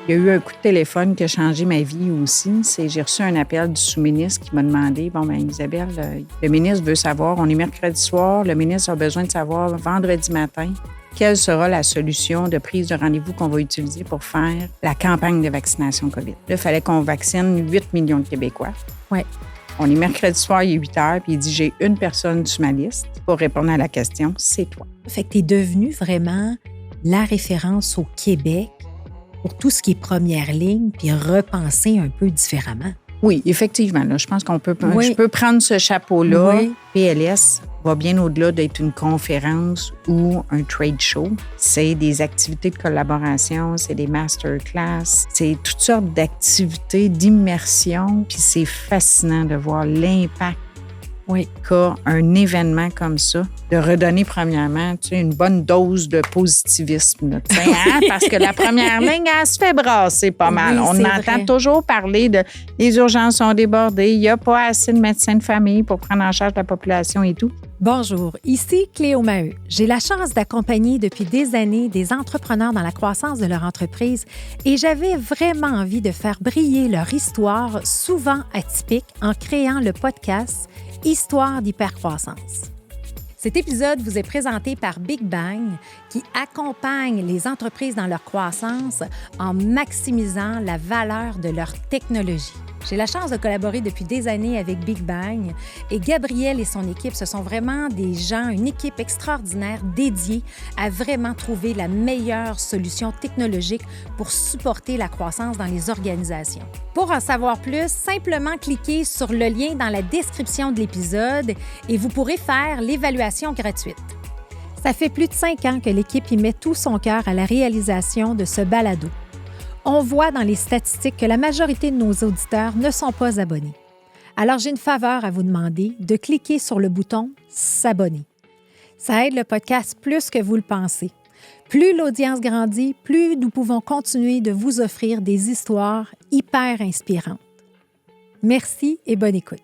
Il y a eu un coup de téléphone qui a changé ma vie aussi. J'ai reçu un appel du sous-ministre qui m'a demandé, Isabelle, le ministre veut savoir, on est mercredi soir, le ministre a besoin de savoir vendredi matin quelle sera la solution de prise de rendez-vous qu'on va utiliser pour faire la campagne de vaccination COVID. Là, il fallait qu'on vaccine 8 millions de Québécois. Oui. On est mercredi soir, il est 8 heures, puis il dit, j'ai une personne sur ma liste pour répondre à la question, c'est toi. Fait que tu es devenue vraiment la référence au Québec pour tout ce qui est première ligne, puis repenser un peu différemment. Oui, effectivement. Là, je pense qu'on peut, Oui. je peux prendre ce chapeau-là. Oui. PLS va bien au-delà d'être une conférence ou un trade show. C'est des activités de collaboration, c'est des masterclass, c'est toutes sortes d'activités d'immersion. Puis c'est fascinant de voir l'impact qu'a un événement comme ça, de redonner premièrement une bonne dose de positivisme. Là, parce que la première ligne, elle se fait brasser pas mal. Oui, on entend toujours parler de les urgences sont débordées, il n'y a pas assez de médecins de famille pour prendre en charge la population et tout. Bonjour, ici Cléo Maheu. J'ai la chance d'accompagner depuis des années des entrepreneurs dans la croissance de leur entreprise et j'avais vraiment envie de faire briller leur histoire, souvent atypique, en créant le podcast Histoire d'hypercroissance. Cet épisode vous est présenté par Big Bang, qui accompagne les entreprises dans leur croissance en maximisant la valeur de leur technologie. J'ai la chance de collaborer depuis des années avec Big Bang et Gabriel et son équipe, ce sont vraiment des gens, une équipe extraordinaire dédiée à vraiment trouver la meilleure solution technologique pour supporter la croissance dans les organisations. Pour en savoir plus, simplement cliquez sur le lien dans la description de l'épisode et vous pourrez faire l'évaluation gratuite. Ça fait plus de 5 ans que l'équipe y met tout son cœur à la réalisation de ce balado. On voit dans les statistiques que la majorité de nos auditeurs ne sont pas abonnés. Alors, j'ai une faveur à vous demander de cliquer sur le bouton « S'abonner ». Ça aide le podcast plus que vous le pensez. Plus l'audience grandit, plus nous pouvons continuer de vous offrir des histoires hyper inspirantes. Merci et bonne écoute.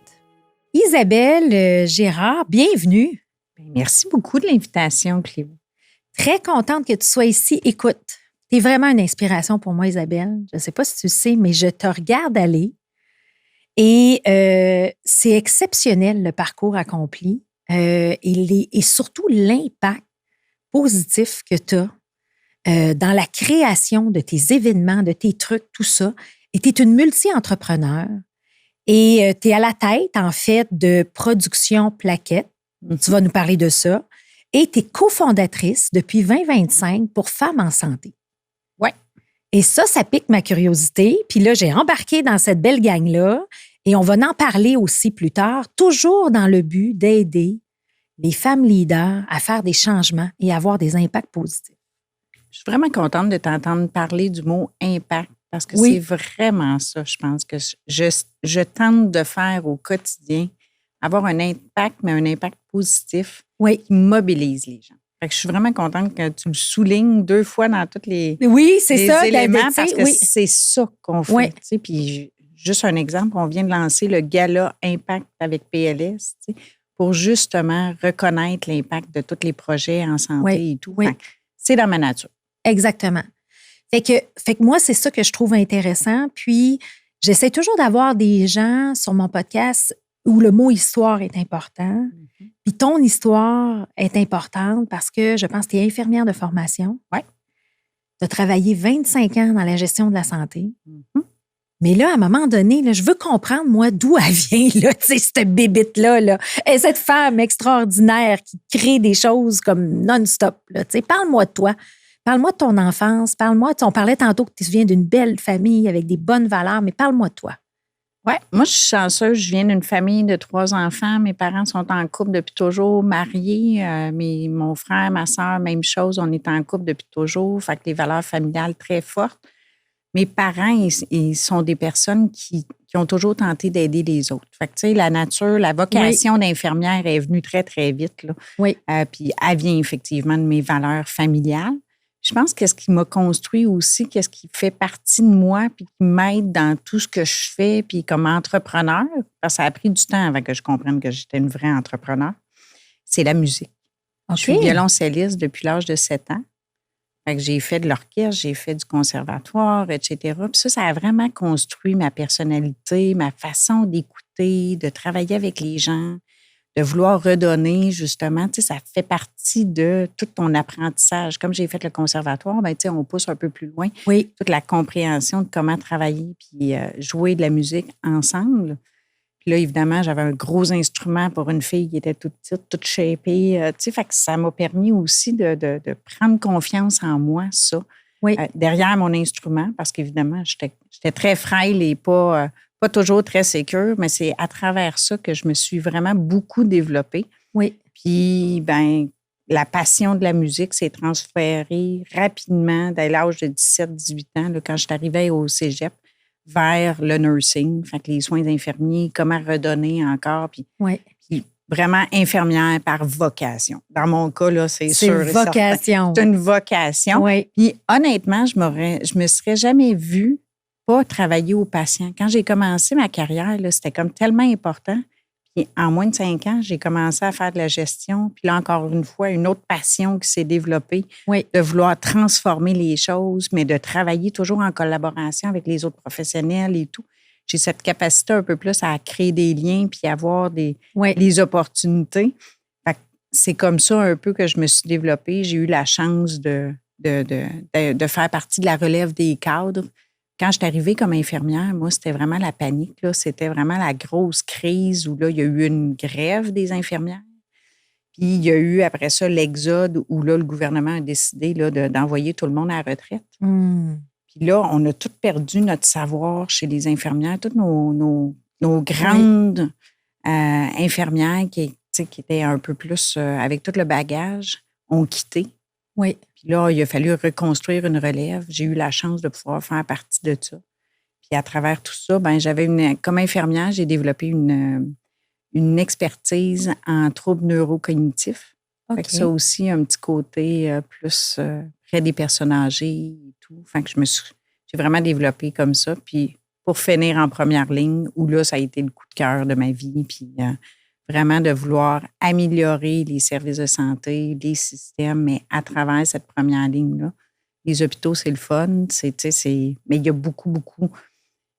Isabelle Gérard, bienvenue. Merci beaucoup de l'invitation, Cléo. Très contente que tu sois ici. Écoute, tu es vraiment une inspiration pour moi, Isabelle. Je ne sais pas si tu le sais, mais je te regarde aller et c'est exceptionnel le parcours accompli et surtout l'impact positif que tu as dans la création de tes événements, de tes trucs, tout ça. Et tu es une multi-entrepreneur et tu es à la tête, en fait, de Production Plaquette. Tu vas nous parler de ça. Et tu es cofondatrice depuis 2025 pour Femmes en santé. Oui. Et ça pique ma curiosité. Puis là, j'ai embarqué dans cette belle gang-là et on va en parler aussi plus tard, toujours dans le but d'aider les femmes leaders à faire des changements et avoir des impacts positifs. Je suis vraiment contente de t'entendre parler du mot « impact » parce que c'est vraiment ça, je pense, que je tente de faire au quotidien, avoir un impact, mais un impact positif qui mobilise les gens. Fait que je suis vraiment contente que tu le soulignes 2 fois dans tous les éléments parce que c'est ça qu'on fait. Oui. Puis juste un exemple, on vient de lancer le gala Impact avec PLS pour justement reconnaître l'impact de tous les projets en santé et tout. Oui. C'est dans ma nature. Exactement. Fait que moi, c'est ça que je trouve intéressant. Puis, j'essaie toujours d'avoir des gens sur mon podcast où le mot « histoire » est important. Mm-hmm. Puis ton histoire est importante parce que je pense que tu es infirmière de formation. Oui. Tu as travaillé 25 ans dans la gestion de la santé. Mm-hmm. Mais là, à un moment donné, là, je veux comprendre, moi, d'où elle vient, là, tu sais, cette bébite-là, là. Et cette femme extraordinaire qui crée des choses comme non-stop, là, tu sais. Parle-moi de toi. Parle-moi de ton enfance. Parle-moi, on parlait tantôt que tu viens d'une belle famille avec des bonnes valeurs, mais parle-moi de toi. Oui, moi, je suis chanceuse. Je viens d'une famille de 3 enfants. Mes parents sont en couple depuis toujours, mariés. Mon frère, ma soeur, même chose. On est en couple depuis toujours. Fait que les valeurs familiales très fortes. Mes parents, ils sont des personnes qui ont toujours tenté d'aider les autres. Fait que, tu sais, la nature, la vocation d'infirmière est venue très, très vite, là. Oui. Puis elle vient effectivement de mes valeurs familiales. Je pense que ce qui m'a construit aussi, qu'est-ce qui fait partie de moi puis qui m'aide dans tout ce que je fais puis comme entrepreneur, parce que ça a pris du temps avant que je comprenne que j'étais une vraie entrepreneur, c'est la musique. Okay. Je suis violoncelliste depuis l'âge de 7 ans. Fait que j'ai fait de l'orchestre, j'ai fait du conservatoire, etc. Puis ça a vraiment construit ma personnalité, ma façon d'écouter, de travailler avec les gens, de vouloir redonner, justement. Tu sais, ça fait partie de tout ton apprentissage. Comme j'ai fait le conservatoire, ben, tu sais, on pousse un peu plus loin. Oui. Toute la compréhension de comment travailler puis jouer de la musique ensemble. Puis là, évidemment, j'avais un gros instrument pour une fille qui était toute petite, toute shapée. Tu sais, fait que ça m'a permis aussi de prendre confiance en moi, ça, Oui. derrière mon instrument, parce qu'évidemment, j'étais très frêle et pas toujours très sécure, mais c'est à travers ça que je me suis vraiment beaucoup développée. Oui. Puis, ben, la passion de la musique s'est transférée rapidement dès l'âge de 17-18 ans, là, quand je suis arrivée au cégep, vers le nursing, fait que les soins infirmiers, comment redonner encore, puis vraiment infirmière par vocation. Dans mon cas, là, c'est sûr et certain. C'est une vocation. Oui. Puis honnêtement, je me serais jamais vue pas travailler aux patients. Quand j'ai commencé ma carrière, là, c'était comme tellement important. Puis en moins de 5 ans, j'ai commencé à faire de la gestion. Puis là, encore une fois, une autre passion qui s'est développée, de vouloir transformer les choses, mais de travailler toujours en collaboration avec les autres professionnels et tout. J'ai cette capacité un peu plus à créer des liens puis avoir des opportunités. Fait que c'est comme ça un peu que je me suis développée. J'ai eu la chance de faire partie de la relève des cadres. Quand je suis arrivée comme infirmière, moi, c'était vraiment la panique, là. C'était vraiment la grosse crise où là, il y a eu une grève des infirmières. Puis il y a eu après ça l'exode où là, le gouvernement a décidé là, d'envoyer tout le monde à la retraite. Puis là, on a tout perdu notre savoir chez les infirmières. Toutes nos grandes infirmières qui étaient un peu plus avec tout le bagage ont quitté. Oui. Puis là, il a fallu reconstruire une relève. J'ai eu la chance de pouvoir faire partie de ça. Puis à travers tout ça, ben comme infirmière, j'ai développé une expertise en troubles neurocognitifs. Fait que ça aussi, un petit côté plus près des personnes âgées et tout. Fait que j'ai vraiment développé comme ça. Puis pour finir en première ligne, où là, ça a été le coup de cœur de ma vie. Puis vraiment de vouloir améliorer les services de santé, les systèmes, mais à travers cette première ligne-là. Les hôpitaux, c'est le fun, mais il y a beaucoup, beaucoup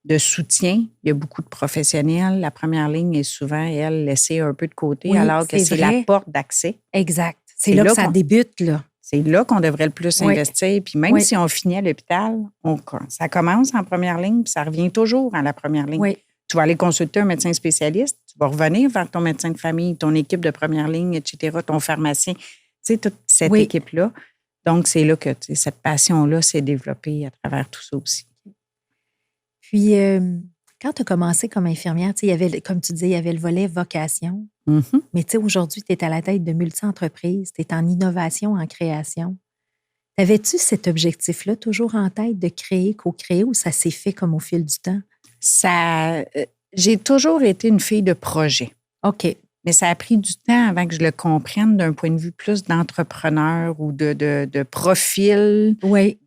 de soutien. Il y a beaucoup de professionnels. La première ligne est souvent, elle, laissée un peu de côté, alors que c'est la porte d'accès. Exact. C'est là que ça débute, là. C'est là qu'on devrait le plus investir. Puis même si on finit à l'hôpital, ça commence en première ligne, puis ça revient toujours à la première ligne. Oui. Tu vas aller consulter un médecin spécialiste, tu vas revenir vers ton médecin de famille, ton équipe de première ligne, etc., ton pharmacien, tu sais, toute cette équipe-là. Donc, c'est là que cette passion-là s'est développée à travers tout ça aussi. Puis, quand tu as commencé comme infirmière, il y avait, comme tu disais, il y avait le volet vocation. Mm-hmm. Mais tu sais, aujourd'hui, tu es à la tête de multi-entreprises, tu es en innovation, en création. Avais-tu cet objectif-là toujours en tête de créer, co-créer, ou ça s'est fait comme au fil du temps? J'ai toujours été une fille de projet. OK. Mais ça a pris du temps avant que je le comprenne d'un point de vue plus d'entrepreneur ou de profil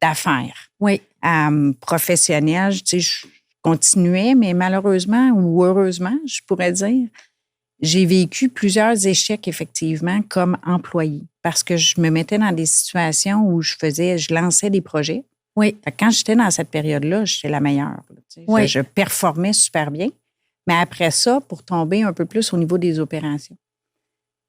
d'affaires. Oui. Professionnel, tu sais, je continuais, mais malheureusement ou heureusement, je pourrais dire, j'ai vécu plusieurs échecs, effectivement, comme employée. Parce que je me mettais dans des situations où je lançais des projets. Oui. Fait que quand j'étais dans cette période-là, j'étais la meilleure. Là, je performais super bien. Mais après ça, pour tomber un peu plus au niveau des opérations,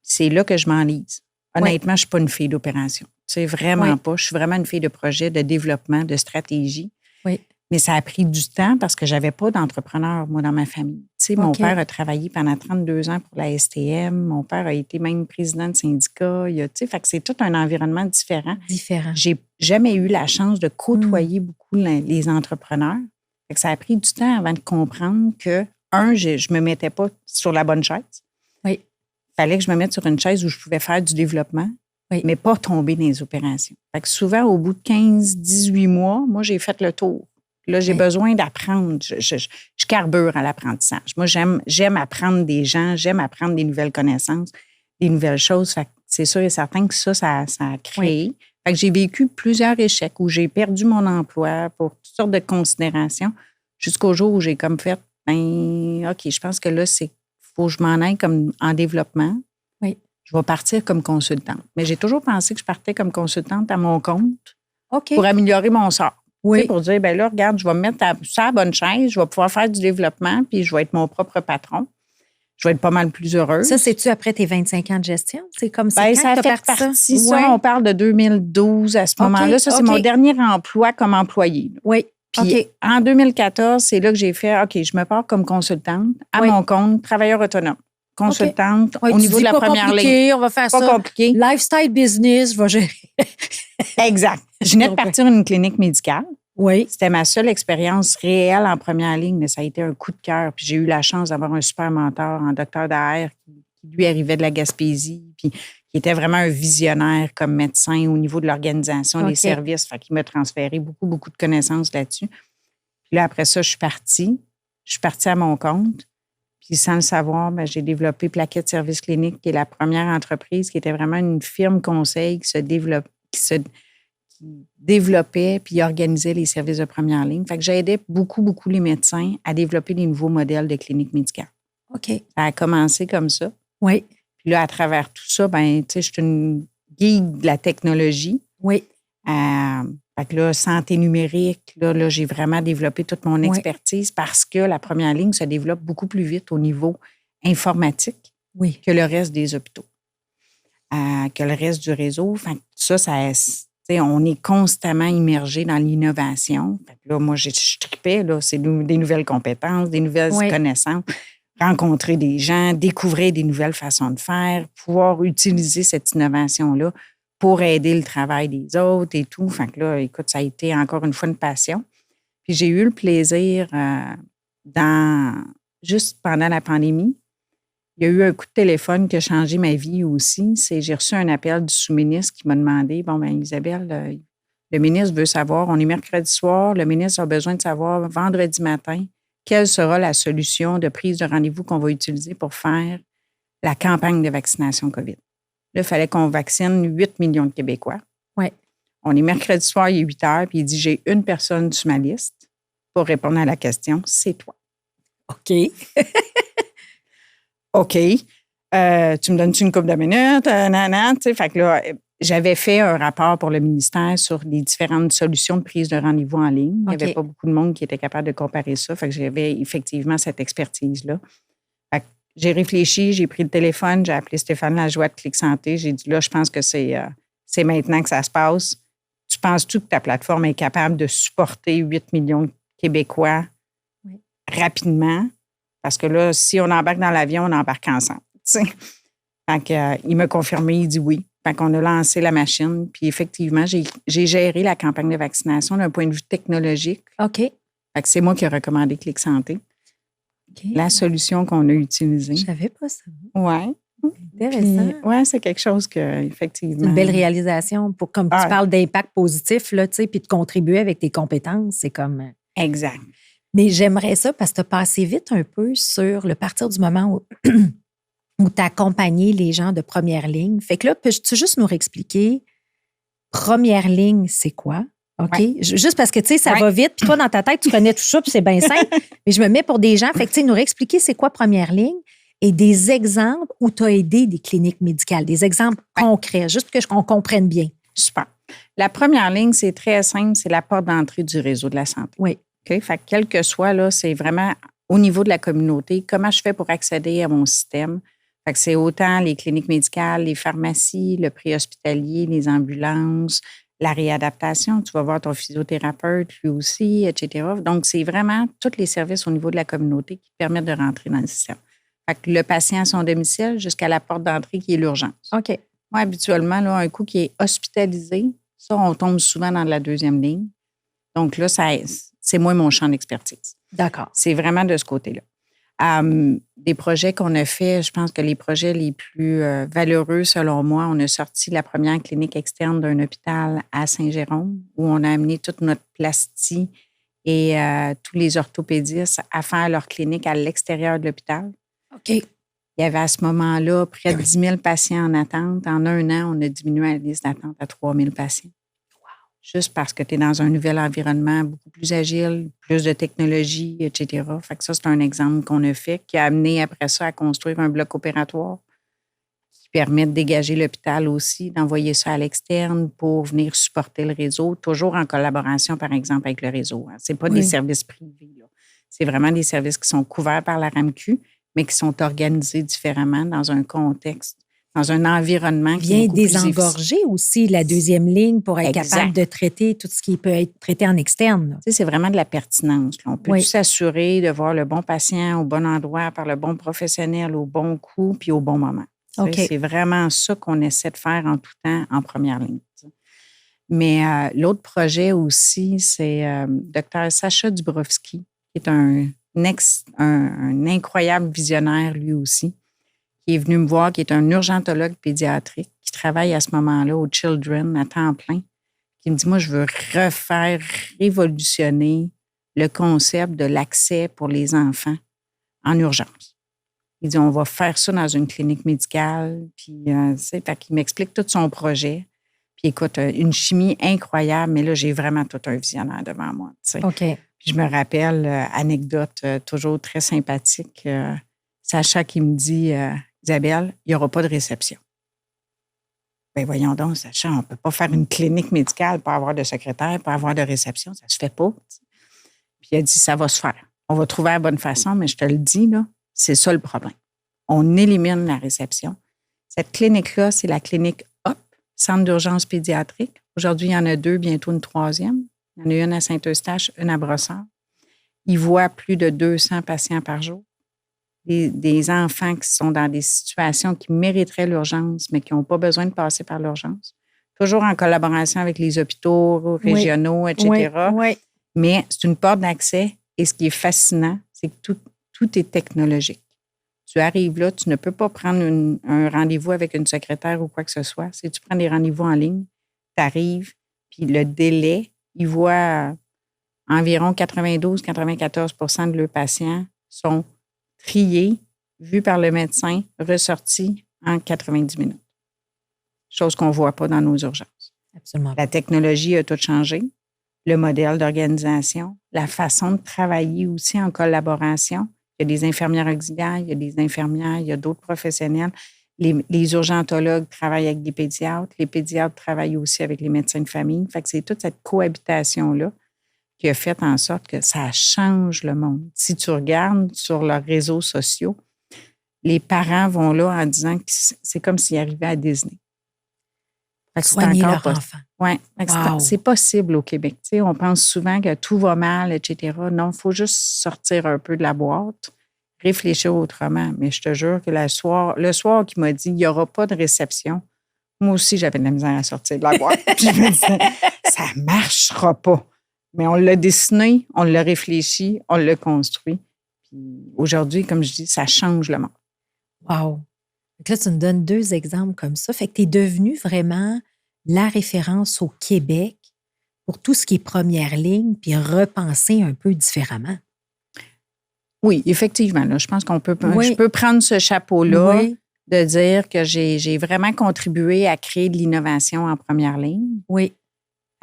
c'est là que je m'enlise. Honnêtement, je ne suis pas une fille d'opération. C'est vraiment pas. Je suis vraiment une fille de projet, de développement, de stratégie. Oui. Mais ça a pris du temps parce que je n'avais pas d'entrepreneur, moi, dans ma famille. Tu sais, mon père a travaillé pendant 32 ans pour la STM. Mon père a été même président de syndicat. Tu sais, fait que c'est tout un environnement différent. J'ai jamais eu la chance de côtoyer beaucoup les entrepreneurs. Fait que ça a pris du temps avant de comprendre que, je me mettais pas sur la bonne chaise. Oui. Il fallait que je me mette sur une chaise où je pouvais faire du développement, mais pas tomber dans les opérations. Fait que souvent, au bout de 15-18 mois, moi, j'ai fait le tour. Là, j'ai besoin d'apprendre. Je carbure à l'apprentissage. Moi, j'aime apprendre des gens, j'aime apprendre des nouvelles connaissances, des nouvelles choses. Fait que c'est sûr et certain que ça a créé. Fait que j'ai vécu plusieurs échecs où j'ai perdu mon emploi pour toutes sortes de considérations jusqu'au jour où j'ai comme fait, OK, je pense que là, faut que je m'en aille comme en développement. Oui. Je vais partir comme consultante. Mais j'ai toujours pensé que je partais comme consultante à mon compte. OK. pour améliorer mon sort. Oui. Tu sais, pour dire, ben là, regarde, je vais me mettre sur la bonne chaise, je vais pouvoir faire du développement, puis je vais être mon propre patron. Je vais être pas mal plus heureuse. Ça, c'est-tu après tes 25 ans de gestion? C'est comme ça. Ben, ça a fait partie, ça. Ouais. On parle de 2012 à ce moment-là. Ça, c'est OK. mon dernier emploi comme employé. Là. Oui. Puis OK. en 2014, c'est là que j'ai fait, OK, je me pars comme consultante à mon compte, travailleur autonome. Consultante au niveau de la première ligne. On va faire pas ça. Compliqué. Lifestyle business, je vais gérer. Exact. Je venais de partir une clinique médicale. Oui. C'était ma seule expérience réelle en première ligne, mais ça a été un coup de cœur. Puis j'ai eu la chance d'avoir un super mentor, un docteur Daher, qui lui arrivait de la Gaspésie, puis qui était vraiment un visionnaire comme médecin au niveau de l'organisation des services. Fait qu'il m'a transféré beaucoup de connaissances là-dessus. Puis là, après ça, je suis partie. Je suis partie à mon compte. Puis sans le savoir, ben, j'ai développé Plaquette Services Cliniques, qui est la première entreprise qui était vraiment une firme conseil qui se développait puis organisait les services de première ligne. Fait que j'aidais beaucoup les médecins à développer des nouveaux modèles de cliniques médicales. OK. Ça a commencé comme ça. Oui. Puis là, à travers tout ça, ben, tu sais, je suis une geek de la technologie. Oui. Fait que là, santé numérique, là, j'ai vraiment développé toute mon expertise parce que la première ligne se développe beaucoup plus vite au niveau informatique que le reste des hôpitaux, que le reste du réseau. Fait que ça, on est constamment immergé dans l'innovation. Fait que là, moi, je tripais, là, c'est des nouvelles compétences, des nouvelles connaissances, rencontrer des gens, découvrir des nouvelles façons de faire, pouvoir utiliser cette innovation-là pour aider le travail des autres et tout. Fait que là, écoute, ça a été encore une fois une passion. Puis j'ai eu le plaisir, juste pendant la pandémie, il y a eu un coup de téléphone qui a changé ma vie aussi. J'ai reçu un appel du sous-ministre qui m'a demandé, bon, bien, Isabelle, le ministre veut savoir, on est mercredi soir, le ministre a besoin de savoir vendredi matin quelle sera la solution de prise de rendez-vous qu'on va utiliser pour faire la campagne de vaccination COVID. Là, il fallait qu'on vaccine 8 millions de Québécois. Oui. On est mercredi soir, il est 8 heures, puis il dit, j'ai une personne sur ma liste pour répondre à la question, c'est toi. OK. OK. Tu me donnes-tu une couple de minutes? Tu sais, fait que là, j'avais fait un rapport pour le ministère sur les différentes solutions de prise de rendez-vous en ligne. Il n'y avait pas beaucoup de monde qui était capable de comparer ça. Fait que j'avais effectivement cette expertise-là. Fait que j'ai réfléchi, j'ai pris le téléphone, j'ai appelé Stéphane Lajoie de Clic Santé. J'ai dit, là, je pense que c'est maintenant que ça se passe. Tu penses-tu que ta plateforme est capable de supporter 8 millions de Québécois rapidement? Parce que là, si on embarque dans l'avion, on embarque ensemble. T'sais. Fait que, il m'a confirmé, il dit oui. Fait qu'on a lancé la machine. Puis effectivement, j'ai géré la campagne de vaccination d'un point de vue technologique. OK. Fait que c'est moi qui ai recommandé Clic Santé. Okay. La solution qu'on a utilisée. Je savais pas ça. Oui. Intéressant. Oui, c'est quelque chose que, effectivement. C'est une belle réalisation. Comme tu parles d'impact positif, là, tu sais, puis de contribuer avec tes compétences, c'est comme. Exact. Mais j'aimerais ça parce que tu as passé vite un peu sur le partir du moment où tu as accompagné les gens de première ligne. Fait que là, peux-tu juste nous réexpliquer première ligne, c'est quoi? OK? Ouais. Juste parce que, tu sais, ça va vite. Puis toi, dans ta tête, tu connais tout ça, puis c'est bien simple. Mais je me mets pour des gens. Fait que, tu sais, nous réexpliquer c'est quoi première ligne et des exemples où tu as aidé des cliniques médicales, des exemples concrets, juste pour qu'on comprenne bien. Super. La première ligne, c'est très simple, c'est la porte d'entrée du réseau de la santé. Oui. OK? Fait que quel que soit, là, c'est vraiment au niveau de la communauté, comment je fais pour accéder à mon système. Fait que c'est autant les cliniques médicales, les pharmacies, le préhospitalier, les ambulances, la réadaptation. Tu vas voir ton physiothérapeute, lui aussi, etc. Donc, c'est vraiment tous les services au niveau de la communauté qui permettent de rentrer dans le système. Fait que le patient à son domicile jusqu'à la porte d'entrée qui est l'urgence. OK. Moi, habituellement, là, un coup qui est hospitalisé, ça, on tombe souvent dans la deuxième ligne. Donc là, c'est moins mon champ d'expertise. D'accord. C'est vraiment de ce côté-là. Des projets qu'on a fait, je pense que les projets les plus valeureux, selon moi, on a sorti la première clinique externe d'un hôpital à Saint-Jérôme où on a amené toute notre plastie et tous les orthopédistes à faire leur clinique à l'extérieur de l'hôpital. OK. Il y avait à ce moment-là près de 10 000 patients en attente. En un an, on a diminué la liste d'attente à 3 000 patients. Juste parce que tu es dans un nouvel environnement beaucoup plus agile, plus de technologie, etc. Fait que ça, c'est un exemple qu'on a fait qui a amené après ça à construire un bloc opératoire qui permet de dégager l'hôpital aussi, d'envoyer ça à l'externe pour venir supporter le réseau, toujours en collaboration, par exemple, avec le réseau. Ce n'est pas des services privés, là. C'est vraiment des services qui sont couverts par la RAMQ, mais qui sont organisés différemment dans un contexte, dans un environnement qui est beaucoup plus désengorger aussi la deuxième ligne pour être capable de traiter tout ce qui peut être traité en externe. Tu sais, c'est vraiment de la pertinence. Là. On peut s'assurer de voir le bon patient au bon endroit, par le bon professionnel, au bon coup, puis au bon moment. C'est vraiment ça qu'on essaie de faire en tout temps en première ligne. Mais l'autre projet aussi, c'est Dr. Sacha Dubrovski, qui est un incroyable visionnaire lui aussi, qui est venu me voir, qui est un urgentologue pédiatrique, qui travaille à ce moment-là au Children à temps plein, qui me dit, moi, je veux révolutionner le concept de l'accès pour les enfants en urgence. Il dit, on va faire ça dans une clinique médicale. Puis, fait qu'il m'explique tout son projet. Puis, écoute, une chimie incroyable, mais là, j'ai vraiment tout un visionnaire devant moi. Puis, je me rappelle, anecdote toujours très sympathique, Sacha qui me dit, Isabelle, il n'y aura pas de réception. Bien, voyons donc, Sacha, on ne peut pas faire une clinique médicale pour avoir de secrétaire, pour avoir de réception. Ça ne se fait pas. Puis, il a dit, ça va se faire. On va trouver la bonne façon, mais je te le dis, là, c'est ça le problème. On élimine la réception. Cette clinique-là, c'est la clinique HOP, Centre d'urgence pédiatrique. Aujourd'hui, il y en a 2, bientôt une 3e. Il y en a une à Saint-Eustache, une à Brossard. Ils voient plus de 200 patients par jour. Des enfants qui sont dans des situations qui mériteraient l'urgence, mais qui n'ont pas besoin de passer par l'urgence. Toujours en collaboration avec les hôpitaux régionaux, etc. Mais c'est une porte d'accès. Et ce qui est fascinant, c'est que tout est technologique. Tu arrives là, tu ne peux pas prendre un rendez-vous avec une secrétaire ou quoi que ce soit. Si tu prends des rendez-vous en ligne, tu arrives, puis le délai, ils voient environ 92-94% de leurs patients sont triés, vus par le médecin, ressortis en 90 minutes. Chose qu'on ne voit pas dans nos urgences. Absolument. La technologie a tout changé. Le modèle d'organisation, la façon de travailler aussi en collaboration. Il y a des infirmières auxiliaires, il y a des infirmières, il y a d'autres professionnels. Les urgentologues travaillent avec des pédiatres. Les pédiatres travaillent aussi avec les médecins de famille. Fait que c'est toute cette cohabitation-là qui a fait en sorte que ça change le monde. Si tu regardes sur leurs réseaux sociaux, les parents vont là en disant que c'est comme s'ils arrivaient à Disney. Soigner leur enfant. Oui, c'est possible au Québec. Tu sais, on pense souvent que tout va mal, etc. Non, il faut juste sortir un peu de la boîte, réfléchir autrement. Mais je te jure que le soir qu'il m'a dit il n'y aura pas de réception, moi aussi, j'avais de la misère à sortir de la boîte. Puis je me disais, ça ne marchera pas. Mais on l'a dessiné, on l'a réfléchi, on l'a construit. Puis aujourd'hui, comme je dis, ça change le monde. Wow! Donc là, tu me donnes 2 exemples comme ça. Fait que tu es devenue vraiment la référence au Québec pour tout ce qui est première ligne, puis repenser un peu différemment. Oui, effectivement. Là, je pense je peux prendre ce chapeau-là de dire que j'ai vraiment contribué à créer de l'innovation en première ligne. Oui.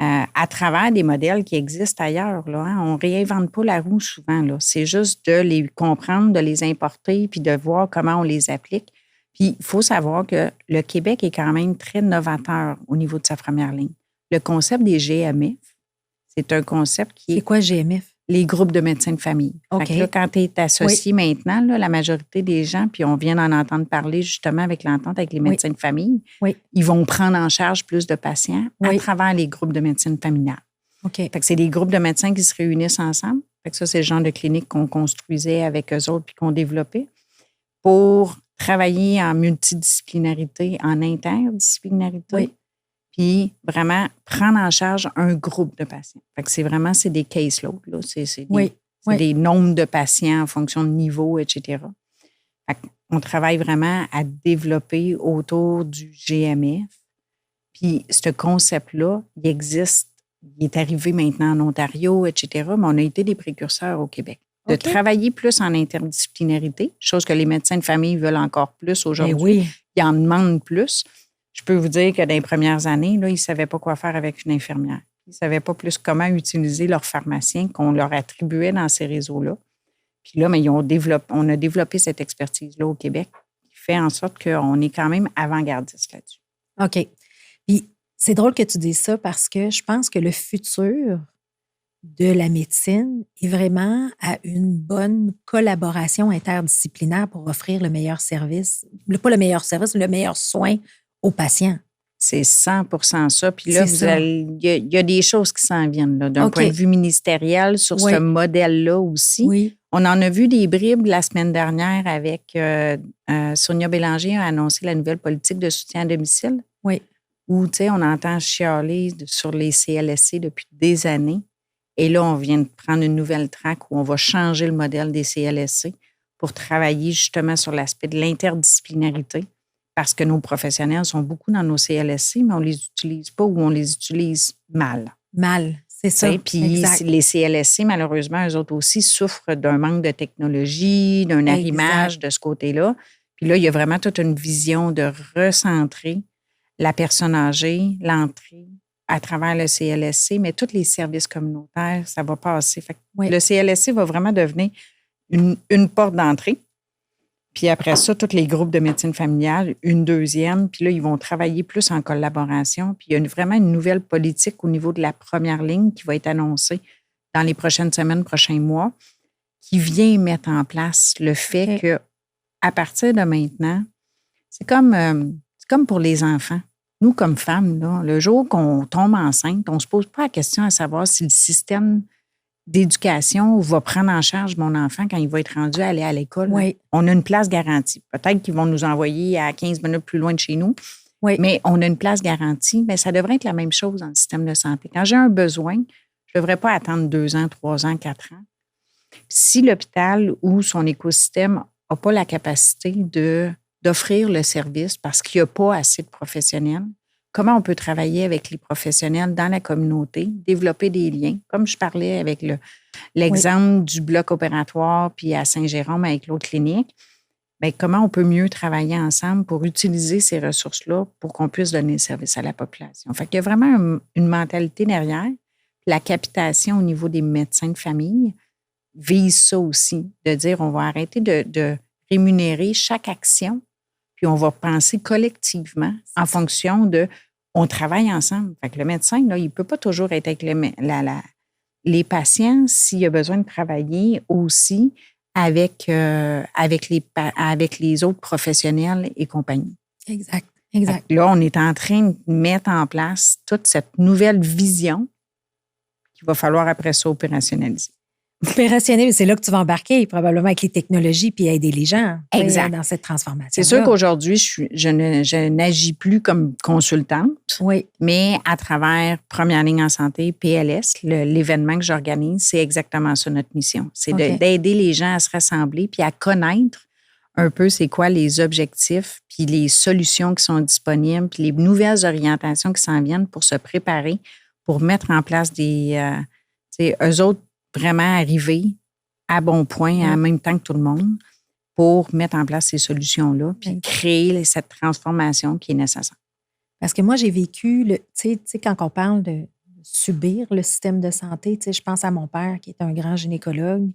À travers des modèles qui existent ailleurs. Là, hein. On ne réinvente pas la roue souvent. Là. C'est juste de les comprendre, de les importer, puis de voir comment on les applique. Puis, il faut savoir que le Québec est quand même très novateur au niveau de sa première ligne. Le concept des GMF, c'est un concept qui est... C'est quoi GMF? Les groupes de médecins de famille. OK. Fait que là, quand tu es associé maintenant, là, la majorité des gens, puis on vient d'en entendre parler justement avec l'entente avec les médecins de famille, ils vont prendre en charge plus de patients à travers les groupes de médecine familiale. OK. Fait que c'est des groupes de médecins qui se réunissent ensemble. Fait que ça, c'est le genre de clinique qu'on construisait avec eux autres puis qu'on développait pour travailler en multidisciplinarité, en interdisciplinarité, puis vraiment prendre en charge un groupe de patients. Fait que c'est des caseloads, là. C'est des nombres de patients en fonction de niveau, etc. Fait qu'on travaille vraiment à développer autour du GMF. Puis ce concept-là, il existe, il est arrivé maintenant en Ontario, etc., mais on a été des précurseurs au Québec. De travailler plus en interdisciplinarité, chose que les médecins de famille veulent encore plus aujourd'hui. Ils en demandent plus. Je peux vous dire que dans les premières années, là, ils ne savaient pas quoi faire avec une infirmière. Ils ne savaient pas plus comment utiliser leurs pharmaciens qu'on leur attribuait dans ces réseaux-là. Puis là, mais on a développé cette expertise-là au Québec qui fait en sorte qu'on est quand même avant-gardiste là-dessus. OK. Puis c'est drôle que tu dises ça parce que je pense que le futur de la médecine est vraiment à une bonne collaboration interdisciplinaire pour offrir le meilleur service, pas le meilleur service, le meilleur soin aux patients. C'est 100% ça. Puis là, C'est ça. il y a des choses qui s'en viennent là, d'un OK. point de vue ministériel sur Oui. ce modèle-là aussi. Oui. On en a vu des bribes la semaine dernière avec Sonia Bélanger a annoncé la nouvelle politique de soutien à domicile. Oui. Où, tu sais, on entend chialer sur les CLSC depuis des années. Et là, on vient de prendre une nouvelle track où on va changer le modèle des CLSC pour travailler justement sur l'aspect de l'interdisciplinarité parce que nos professionnels sont beaucoup dans nos CLSC, mais on ne les utilise pas ou on les utilise mal. Mal, c'est ça. Puis exact. les CLSC, malheureusement, eux autres aussi souffrent d'un manque de technologie, d'un arrimage de ce côté-là. Puis là, il y a vraiment toute une vision de recentrer la personne âgée, l'entrée à travers le CLSC, mais tous les services communautaires, ça va passer. Fait que le CLSC va vraiment devenir une porte d'entrée. Puis après ça, tous les groupes de médecine familiale, une deuxième. Puis là, ils vont travailler plus en collaboration. Puis il y a vraiment une nouvelle politique au niveau de la première ligne qui va être annoncée dans les prochaines semaines, prochains mois, qui vient mettre en place le fait que à partir de maintenant, c'est comme pour les enfants. Nous, comme femmes, là, le jour qu'on tombe enceinte, on ne se pose pas la question à savoir si le système d'éducation va prendre en charge mon enfant quand il va être rendu à aller à l'école. Oui. On a une place garantie. Peut-être qu'ils vont nous envoyer à 15 minutes plus loin de chez nous, mais on a une place garantie. Mais ça devrait être la même chose dans le système de santé. Quand j'ai un besoin, je ne devrais pas attendre 2 ans, 3 ans, 4 ans. Si l'hôpital ou son écosystème n'a pas la capacité d'offrir le service parce qu'il n'y a pas assez de professionnels, comment on peut travailler avec les professionnels dans la communauté, développer des liens, comme je parlais avec l'exemple du bloc opératoire puis à Saint-Jérôme avec l'autre clinique, bien, comment on peut mieux travailler ensemble pour utiliser ces ressources-là pour qu'on puisse donner le service à la population. Fait qu'il y a vraiment une mentalité derrière. La capitation au niveau des médecins de famille vise ça aussi, de dire on va arrêter de rémunérer chaque action, puis on va penser collectivement en fonction de on travaille ensemble. Fait que le médecin, là, il ne peut pas toujours être avec les patients s'il a besoin de travailler aussi avec les autres professionnels et compagnie. Exact. Là, on est en train de mettre en place toute cette nouvelle vision qu'il va falloir après ça opérationnaliser. Opérationnel, c'est là que tu vas embarquer probablement avec les technologies puis aider les gens dans cette transformation. C'est sûr qu'aujourd'hui, je n'agis plus comme consultante, mais à travers Première ligne en santé, PLS, l'événement que j'organise, c'est exactement ça notre mission. C'est d'aider les gens à se rassembler puis à connaître un peu c'est quoi les objectifs puis les solutions qui sont disponibles puis les nouvelles orientations qui s'en viennent pour se préparer, pour mettre en place eux autres, vraiment arriver à bon point en même temps que tout le monde pour mettre en place ces solutions-là puis créer cette transformation qui est nécessaire. Parce que moi, j'ai vécu, tu sais, quand on parle de subir le système de santé, tu sais, je pense à mon père qui est un grand gynécologue.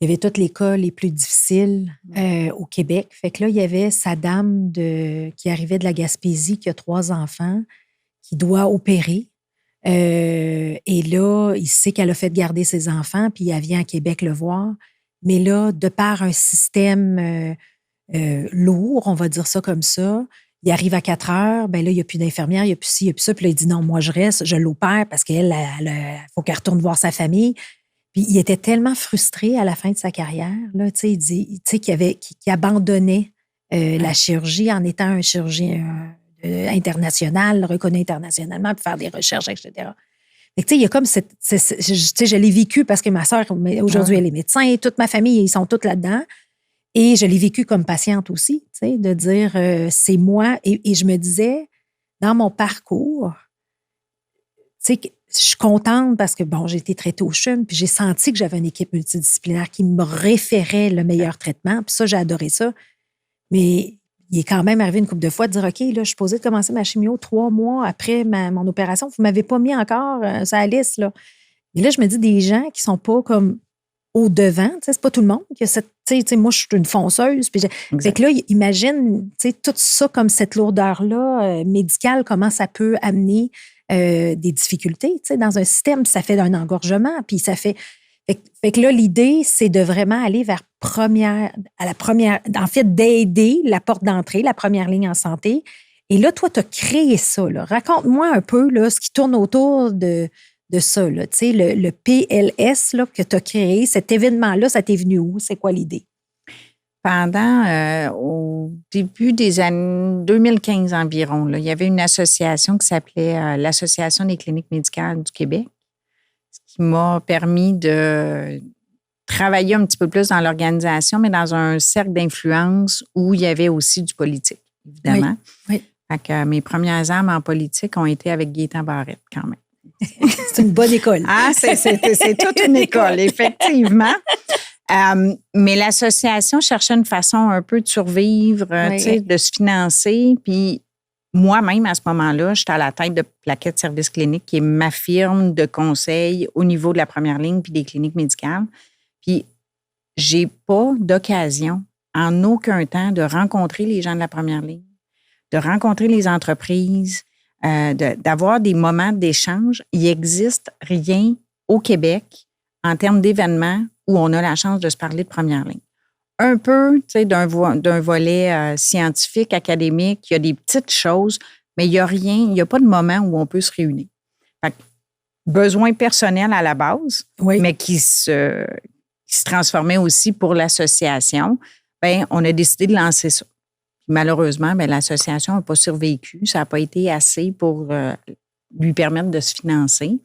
Il y avait tous les cas les plus difficiles au Québec. Fait que là, il y avait sa dame qui arrivait de la Gaspésie, qui a 3 enfants, qui doit opérer. Et là, il sait qu'elle a fait garder ses enfants, puis elle vient à Québec le voir. Mais là, de par un système lourd, on va dire ça comme ça, il arrive à 4 heures, bien là, il n'y a plus d'infirmière, il n'y a plus ci, il n'y a plus ça. Puis là, il dit non, moi, je reste, je l'opère parce qu'elle, il faut qu'elle retourne voir sa famille. Puis il était tellement frustré à la fin de sa carrière, là, tu sais, il dit, tu sais, qu'il abandonnait la chirurgie en étant un chirurgien international, reconnu internationalement, pour faire des recherches, etc. Mais tu sais, il y a comme je l'ai vécu parce que ma sœur, aujourd'hui, elle est médecin, toute ma famille, ils sont tous là-dedans. Et je l'ai vécu comme patiente aussi, tu sais, de dire, c'est moi. Et je me disais, dans mon parcours, tu sais, je suis contente parce que, bon, j'ai été traitée au CHUM, puis j'ai senti que j'avais une équipe multidisciplinaire qui me référait le meilleur traitement. Puis ça, j'ai adoré ça. Mais il est quand même arrivé une couple de fois de dire, OK, là, je suis supposée de commencer ma chimio 3 mois après mon opération. Vous ne m'avez pas mis encore sur la liste, là. Et là, je me dis, des gens qui ne sont pas comme au-devant. C'est pas tout le monde qui a cette. Moi, je suis une fonceuse. Fait que là, imagine tout ça comme cette lourdeur-là médicale, comment ça peut amener des difficultés dans un système. Ça fait un engorgement, puis ça fait. Fait que là, l'idée, c'est de vraiment aller vers en fait, d'aider la porte d'entrée, la première ligne en santé. Et là, toi, tu as créé ça. Là. Raconte-moi un peu là, ce qui tourne autour de ça. Là. Le PLS là, que tu as créé, cet événement-là, ça t'est venu où? C'est quoi l'idée? Au début des années 2015 environ, là, il y avait une association qui s'appelait l'Association des cliniques médicales du Québec, qui m'a permis de travailler un petit peu plus dans l'organisation, mais dans un cercle d'influence où il y avait aussi du politique, évidemment. Oui. Fait que mes premières armes en politique ont été avec Gaétan Barrette, quand même. C'est une bonne école. C'est toute une école, effectivement. Mais l'association cherchait une façon un peu de survivre, de se financer. Puis moi-même, à ce moment-là, j'étais à la tête de Plaquette Services Cliniques, qui est ma firme de conseil au niveau de la première ligne puis des cliniques médicales. Puis j'ai pas d'occasion, en aucun temps, de rencontrer les gens de la première ligne, de rencontrer les entreprises, d'avoir des moments d'échange. Il n'existe rien au Québec en termes d'événements où on a la chance de se parler de première ligne. Un peu, d'un volet scientifique, académique, il y a des petites choses, mais il n'y a rien, il n'y a pas de moment où on peut se réunir. Fait que, besoin personnel à la base, mais qui se transformait aussi pour l'association, bien, on a décidé de lancer ça. Malheureusement, bien, l'association n'a pas survécu. Ça n'a pas été assez pour lui permettre de se financer.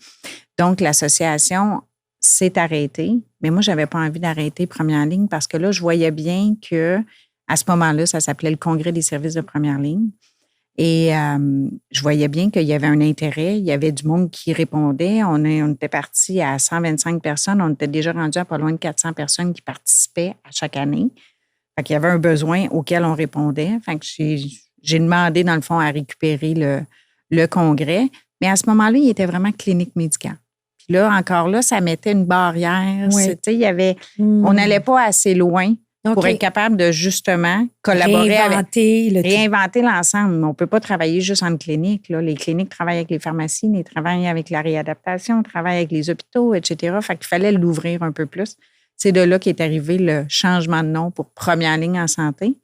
Donc, l'association s'est arrêtée. Mais moi, je n'avais pas envie d'arrêter première ligne parce que là, je voyais bien que à ce moment-là, ça s'appelait le Congrès des services de première ligne. Et je voyais bien qu'il y avait un intérêt. Il y avait du monde qui répondait. On était parti à 125 personnes. On était déjà rendu à pas loin de 400 personnes qui participaient à chaque année. Fait qu'il y avait un besoin auquel on répondait. Fait que j'ai demandé, dans le fond, à récupérer le congrès. Mais à ce moment-là, il était vraiment clinique médicale. Puis là, encore là, ça mettait une barrière. Il y avait, on n'allait pas assez loin pour être capable de, justement, collaborer réinventer l'ensemble. On ne peut pas travailler juste en clinique. Là. Les cliniques travaillent avec les pharmacies, ils travaillent avec la réadaptation, ils travaillent avec les hôpitaux, etc. Fait qu'il fallait l'ouvrir un peu plus. C'est de là qu'est arrivé le changement de nom pour Première ligne en santé.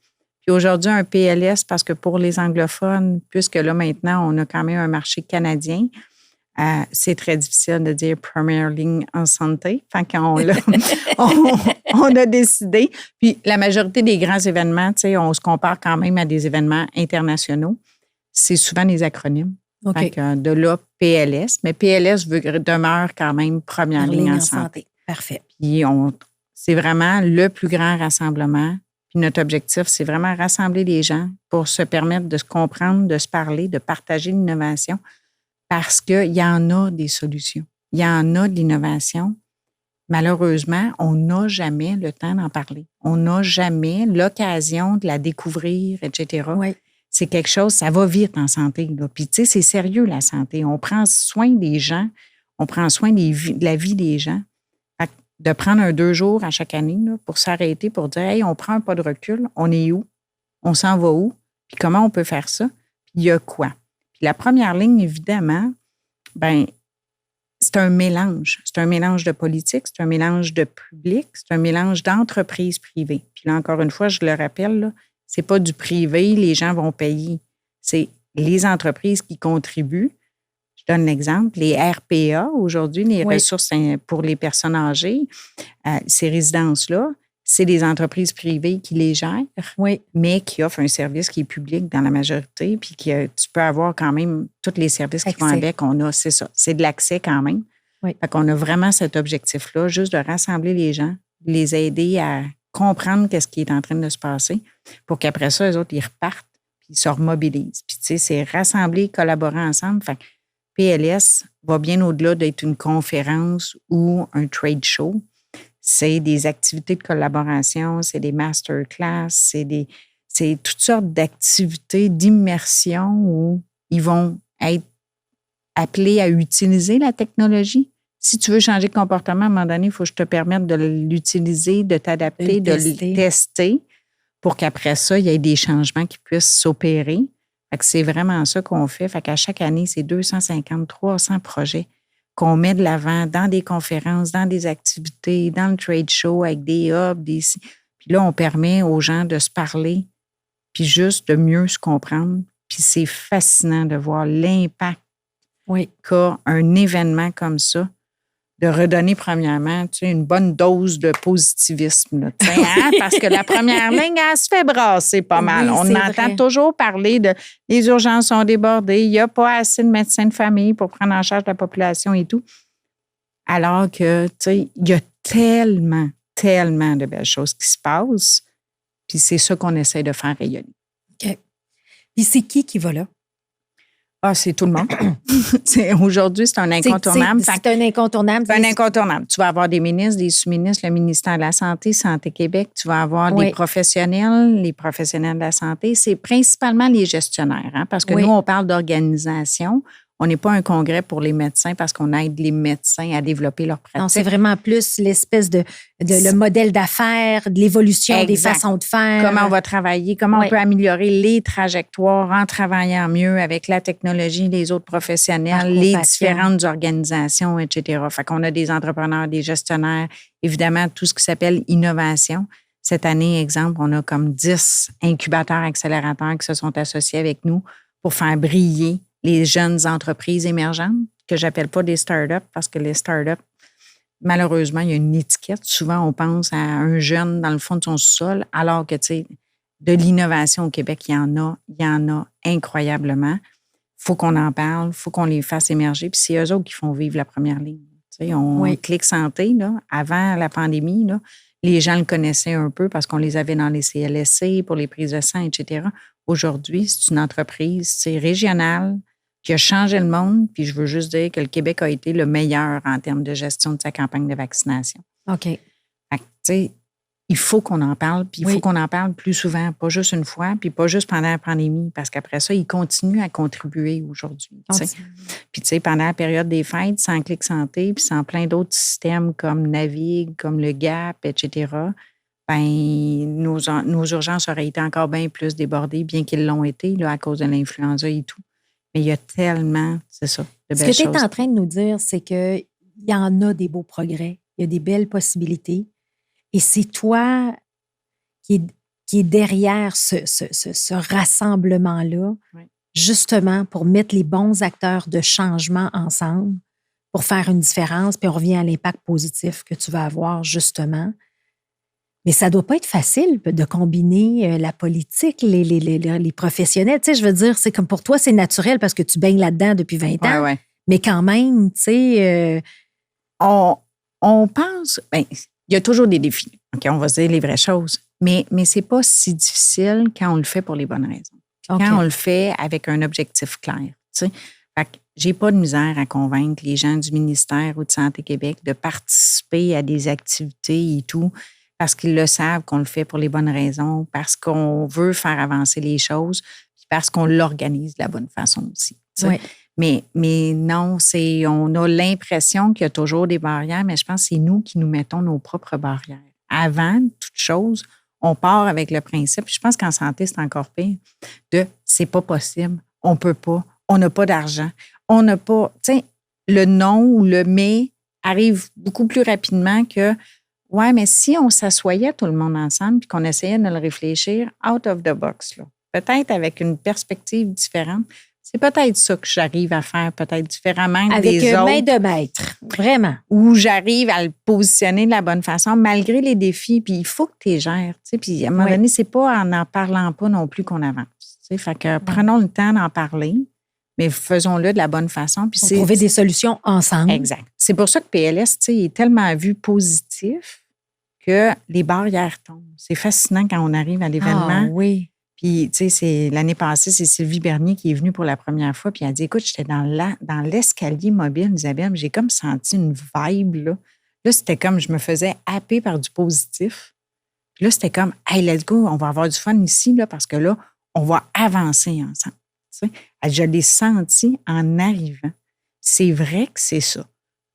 Puis aujourd'hui, un PLS, parce que pour les anglophones, puisque là, maintenant, on a quand même un marché canadien, c'est très difficile de dire Première ligne en santé. Fait qu'on on a décidé. Puis la majorité des grands événements, on se compare quand même à des événements internationaux. C'est souvent des acronymes. Fait que de là, PLS. Mais PLS demeure quand même Première ligne en santé. Parfait. Puis c'est vraiment le plus grand rassemblement. Puis notre objectif, c'est vraiment rassembler les gens pour se permettre de se comprendre, de se parler, de partager l'innovation parce qu'il y en a des solutions. Il y en a de l'innovation. Malheureusement, on n'a jamais le temps d'en parler. On n'a jamais l'occasion de la découvrir, etc. Oui. C'est quelque chose, ça va vite en santé. Là. Puis, tu sais, c'est sérieux, la santé. On prend soin des gens, on prend soin de la vie des gens. Fait que de prendre 2 jours à chaque année là, pour s'arrêter, pour dire, hey, on prend un pas de recul, on est où? On s'en va où? Puis comment on peut faire ça? Puis il y a quoi? Puis la première ligne, évidemment, bien, c'est un mélange. C'est un mélange de politique, c'est un mélange de public, c'est un mélange d'entreprises privées. Puis là, encore une fois, je le rappelle, là, c'est pas du privé, les gens vont payer. C'est les entreprises qui contribuent. Je donne l'exemple, les RPA, aujourd'hui, les ressources pour les personnes âgées, ces résidences-là, c'est des entreprises privées qui les gèrent, mais qui offrent un service qui est public dans la majorité, puis que tu peux avoir quand même tous les services qui vont avec. C'est ça, c'est de l'accès quand même. Fait qu'on a vraiment cet objectif-là, juste de rassembler les gens, les aider à comprendre qu'est-ce qui est en train de se passer pour qu'après ça, eux autres, ils repartent, puis ils se remobilisent. Puis tu sais, c'est rassembler, collaborer ensemble. Fait que PLS va bien au-delà d'être une conférence ou un trade show. C'est des activités de collaboration, c'est des masterclass, c'est toutes sortes d'activités d'immersion où ils vont être appelés à utiliser la technologie. Si tu veux changer de comportement, à un moment donné, il faut que je te permette de l'utiliser, de t'adapter, de le tester pour qu'après ça, il y ait des changements qui puissent s'opérer. Fait que c'est vraiment ça qu'on fait. Fait qu'à chaque année, c'est 250, 300 projets qu'on met de l'avant dans des conférences, dans des activités, dans le trade show avec des hubs, Puis là, on permet aux gens de se parler puis juste de mieux se comprendre. Puis c'est fascinant de voir l'impact qu'a un événement comme ça, de redonner premièrement une bonne dose de positivisme. Là, hein? Parce que la première ligne, elle se fait brasser pas mal. On entend toujours parler de les urgences sont débordées, il n'y a pas assez de médecins de famille pour prendre en charge la population et tout. Alors que, il y a tellement de belles choses qui se passent. Puis c'est ça qu'on essaie de faire rayonner. OK. Puis c'est qui va là? Ah, c'est tout le monde. Aujourd'hui, c'est un incontournable. C'est un incontournable. C'est un incontournable. Tu vas avoir des ministres, des sous-ministres, le ministère de la Santé, Santé Québec. Tu vas avoir des professionnels, les professionnels de la santé. C'est principalement les gestionnaires, hein, parce que nous, on parle d'organisation. On n'est pas un congrès pour les médecins parce qu'on aide les médecins à développer leur pratique. Non, c'est vraiment plus l'espèce de le modèle d'affaires, de l'évolution des façons de faire. Comment on va travailler, comment on peut améliorer les trajectoires en travaillant mieux avec la technologie, les autres professionnels, les différentes organisations, etc. Fait qu'on a des entrepreneurs, des gestionnaires, évidemment, tout ce qui s'appelle innovation. Cette année, exemple, on a comme 10 incubateurs, accélérateurs qui se sont associés avec nous pour faire briller les jeunes entreprises émergentes, que j'appelle pas des startups, parce que les startups, malheureusement, il y a une étiquette. Souvent, on pense à un jeune dans le fond de son sous-sol, alors que, tu sais, de l'innovation au Québec, il y en a incroyablement. Il faut qu'on en parle, il faut qu'on les fasse émerger. Puis c'est eux autres qui font vivre la première ligne. Tu sais, Clic Santé, là, avant la pandémie, là, les gens le connaissaient un peu parce qu'on les avait dans les CLSC pour les prises de sang, etc. Aujourd'hui, c'est une entreprise régionale qui a changé le monde. Puis je veux juste dire que le Québec a été le meilleur en termes de gestion de sa campagne de vaccination. OK. Fait que, tu sais, il faut qu'on en parle, puis il faut qu'on en parle plus souvent, pas juste une fois, puis pas juste pendant la pandémie, parce qu'après ça, ils continuent à contribuer aujourd'hui. Puis, tu sais, pendant la période des fêtes, sans Clic Santé, puis sans plein d'autres systèmes comme Navigue, comme le GAP, etc., ben nos urgences auraient été encore bien plus débordées, bien qu'ils l'ont été là, à cause de l'influenza et tout. Mais il y a tellement, c'est ça, de belles choses. Ce que tu es en train de nous dire, c'est qu'il y en a des beaux progrès, il y a des belles possibilités. Et c'est toi qui est derrière ce rassemblement-là, justement pour mettre les bons acteurs de changement ensemble, pour faire une différence, puis on revient à l'impact positif que tu vas avoir, justement. Mais ça ne doit pas être facile de combiner la politique, les professionnels. Tu sais, je veux dire, c'est comme pour toi, c'est naturel parce que tu baignes là-dedans depuis 20 ans. Ouais. Mais quand même, tu sais... On pense... Bien, il y a toujours des défis. OK, on va se dire les vraies choses. Mais c'est pas si difficile quand on le fait pour les bonnes raisons. Quand on le fait avec un objectif clair. Tu sais. Fait que j'ai pas de misère à convaincre les gens du ministère ou de Santé Québec de participer à des activités et tout, parce qu'ils le savent qu'on le fait pour les bonnes raisons, parce qu'on veut faire avancer les choses, puis parce qu'on l'organise de la bonne façon aussi. Mais non, on a l'impression qu'il y a toujours des barrières, mais je pense que c'est nous qui nous mettons nos propres barrières. Avant toute chose, on part avec le principe, je pense qu'en santé, c'est encore pire, de c'est pas possible, on peut pas, on n'a pas d'argent, on n'a pas, tu sais, le non ou le mais arrive beaucoup plus rapidement que ouais, mais si on s'assoyait tout le monde ensemble et qu'on essayait de le réfléchir out of the box, là, peut-être avec une perspective différente, c'est peut-être ça que j'arrive à faire peut-être différemment que des autres. Avec main de maître, vraiment. Où j'arrive à le positionner de la bonne façon, malgré les défis. Puis il faut que tu les gères. Puis à un moment donné, c'est pas en parlant pas non plus qu'on avance. Fait que prenons le temps d'en parler, mais faisons-le de la bonne façon. Puis trouver des solutions ensemble. Exact. C'est pour ça que PLS est tellement vu positif que les barrières tombent. C'est fascinant quand on arrive à l'événement. Ah oui. Puis, tu sais, l'année passée, c'est Sylvie Bernier qui est venue pour la première fois, puis elle a dit, écoute, j'étais dans l'escalier mobile, Isabelle, j'ai comme senti une vibe, là. Là, c'était comme, je me faisais happer par du positif. Puis là, c'était comme, hey, let's go, on va avoir du fun ici, là, parce que là, on va avancer ensemble. Tu sais, je l'ai senti en arrivant. C'est vrai que c'est ça.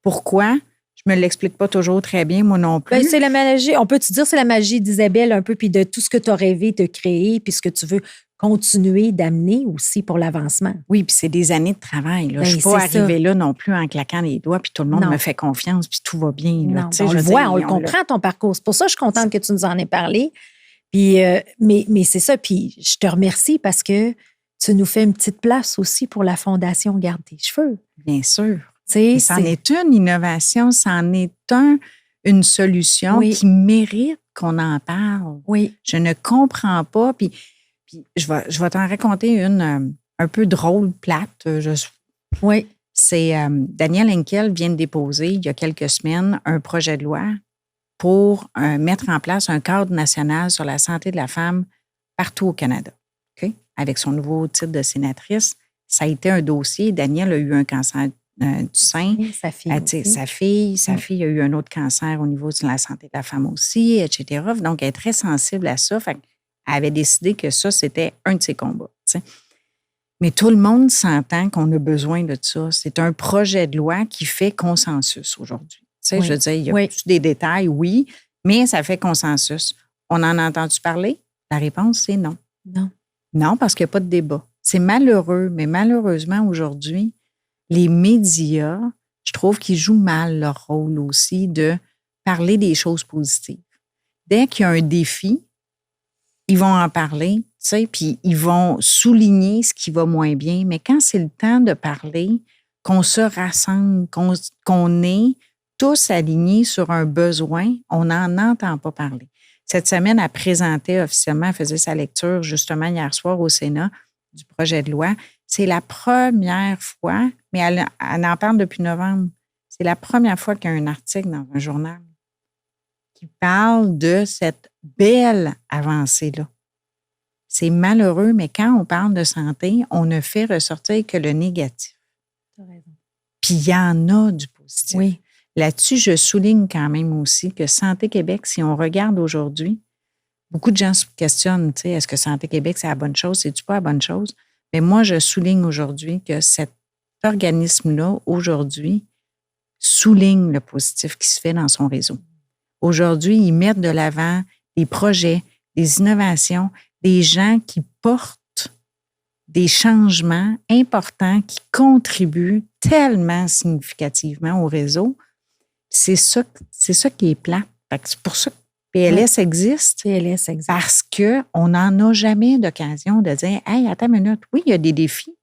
Pourquoi? Je me l'explique pas toujours très bien, moi non plus. Ben, c'est la magie. On peut-tu dire c'est la magie d'Isabelle un peu, puis de tout ce que tu as rêvé de créer, puis ce que tu veux continuer d'amener aussi pour l'avancement. Oui, puis c'est des années de travail. Là. Ben, Je ne suis pas c'est arrivée là non plus en claquant les doigts, puis tout le monde Non. me fait confiance, puis tout va bien. Là. Non, Tu sais, on je le veux voit, dire, on le comprend, ton parcours. C'est pour ça que je suis contente que tu nous en aies parlé. Puis, mais c'est ça, puis je te remercie parce que tu nous fais une petite place aussi pour la Fondation Garde tes cheveux. Bien sûr. Tu sais, C'en est une innovation, c'en est une solution Oui. qui mérite qu'on en parle. Oui. Je ne comprends pas. Puis je vais t'en raconter une un peu drôle, plate. Oui. C'est Daniel Henkel vient de déposer, il y a quelques semaines, un projet de loi pour mettre en place un cadre national sur la santé de la femme partout au Canada. Okay? Avec son nouveau titre de sénatrice, ça a été un dossier. Daniel a eu un cancer du sein. Oui, sa fille aussi. Sa fille a eu un autre cancer au niveau de la santé de la femme aussi, etc. Donc, elle est très sensible à ça. Fait elle avait décidé que ça, c'était un de ses combats. T'sais. Mais tout le monde s'entend qu'on a besoin de ça. C'est un projet de loi qui fait consensus aujourd'hui. Oui. Je veux dire, il y a plus des détails, oui, mais ça fait consensus. On en a entendu parler? La réponse, c'est non. Non. Non, parce qu'il n'y a pas de débat. C'est malheureux, mais malheureusement, aujourd'hui, les médias, je trouve qu'ils jouent mal leur rôle aussi de parler des choses positives. Dès qu'il y a un défi, ils vont en parler, tu sais, puis ils vont souligner ce qui va moins bien. Mais quand c'est le temps de parler, qu'on se rassemble, qu'on est tous alignés sur un besoin, on n'en entend pas parler. Cette semaine, elle présentait officiellement, elle faisait sa lecture justement hier soir au Sénat du projet de loi. C'est la première fois, mais elle en parle depuis novembre, c'est la première fois qu'il y a un article dans un journal qui parle de cette belle avancée-là. C'est malheureux, mais quand on parle de santé, on ne fait ressortir que le négatif. Tu as raison. Puis il y en a du positif. Oui. Là-dessus, je souligne quand même aussi que Santé Québec, si on regarde aujourd'hui, beaucoup de gens se questionnent, tu sais, est-ce que Santé Québec, c'est la bonne chose, c'est-tu pas la bonne chose? Mais moi, je souligne aujourd'hui que cet organisme-là, aujourd'hui, souligne le positif qui se fait dans son réseau. Aujourd'hui, ils mettent de l'avant des projets, des innovations, des gens qui portent des changements importants qui contribuent tellement significativement au réseau. C'est ça qui est plate. C'est pour ça que PLS existe. PLS existe. Parce qu'on n'en a jamais d'occasion de dire « Hey, attends une minute, oui, il y a des défis,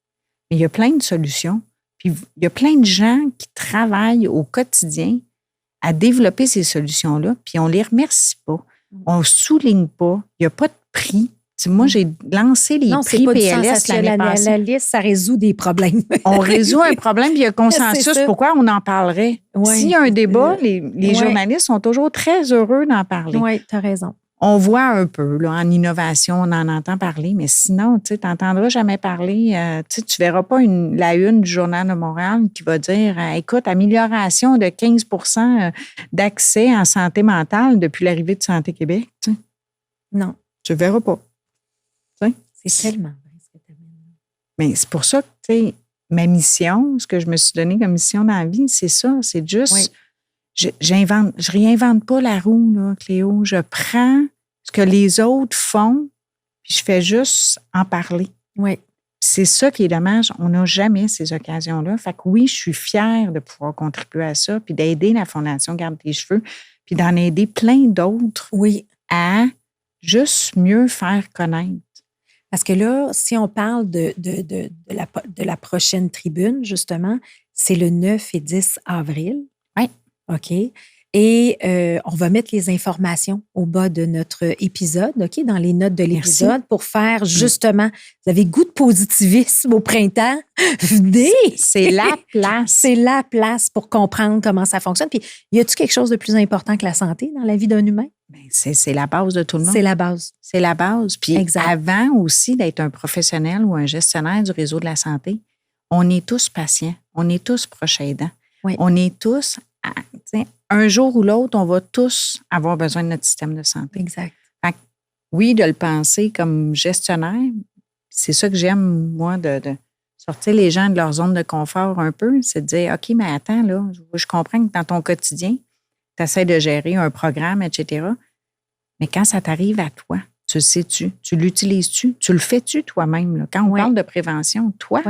mais il y a plein de solutions. Puis il y a plein de gens qui travaillent au quotidien à développer ces solutions-là, puis on ne les remercie pas. On ne souligne pas. Il n'y a pas de prix. T'sais, moi, j'ai lancé les prix PLS l'année passée. La liste, ça résout des problèmes. On résout un problème, puis il y a consensus. Pourquoi on en parlerait? Oui. S'il y a un débat, les journalistes sont toujours très heureux d'en parler. Oui, tu as raison. On voit un peu, là, en innovation, on en entend parler, mais sinon, tu n'entendras jamais parler. Tu ne verras pas la une du Journal de Montréal qui va dire écoute, amélioration de 15 d'accès en santé mentale depuis l'arrivée de Santé Québec. T'sais. Non. Tu ne verras pas. T'sais. C'est tellement vrai ce que tu amènes. Mais c'est pour ça que, ma mission, ce que je me suis donné comme mission dans la vie, c'est ça. C'est juste. Oui. Je réinvente pas la roue, là, Cléo. Je prends ce que les autres font, puis je fais juste en parler. Oui. C'est ça qui est dommage. On n'a jamais ces occasions-là. Fait que oui, je suis fière de pouvoir contribuer à ça, puis d'aider la Fondation Garde tes cheveux, puis d'en aider plein d'autres à juste mieux faire connaître. Parce que là, si on parle de la prochaine tribune, justement, c'est le 9 et 10 avril. Oui. OK. Et on va mettre les informations au bas de notre épisode, OK, dans les notes de l'épisode pour faire justement, vous avez goût de positivisme au printemps, venez! C'est la place. C'est la place pour comprendre comment ça fonctionne. Puis, y a-t-il quelque chose de plus important que la santé dans la vie d'un humain? Bien, c'est la base de tout le monde. C'est la base. C'est la base. Puis exact. Avant aussi d'être un professionnel ou un gestionnaire du réseau de la santé, on est tous patients, on est tous proches aidants. Oui. On est tous... un jour ou l'autre, on va tous avoir besoin de notre système de santé. Exact. Fait que, oui, de le penser comme gestionnaire, c'est ça que j'aime, moi, de sortir les gens de leur zone de confort un peu, c'est de dire, OK, mais attends, là, je comprends que dans ton quotidien, tu essaies de gérer un programme, etc. Mais quand ça t'arrive à toi, tu le sais-tu? Tu l'utilises-tu? Tu le fais-tu toi-même? Là? Quand on parle de prévention, toi,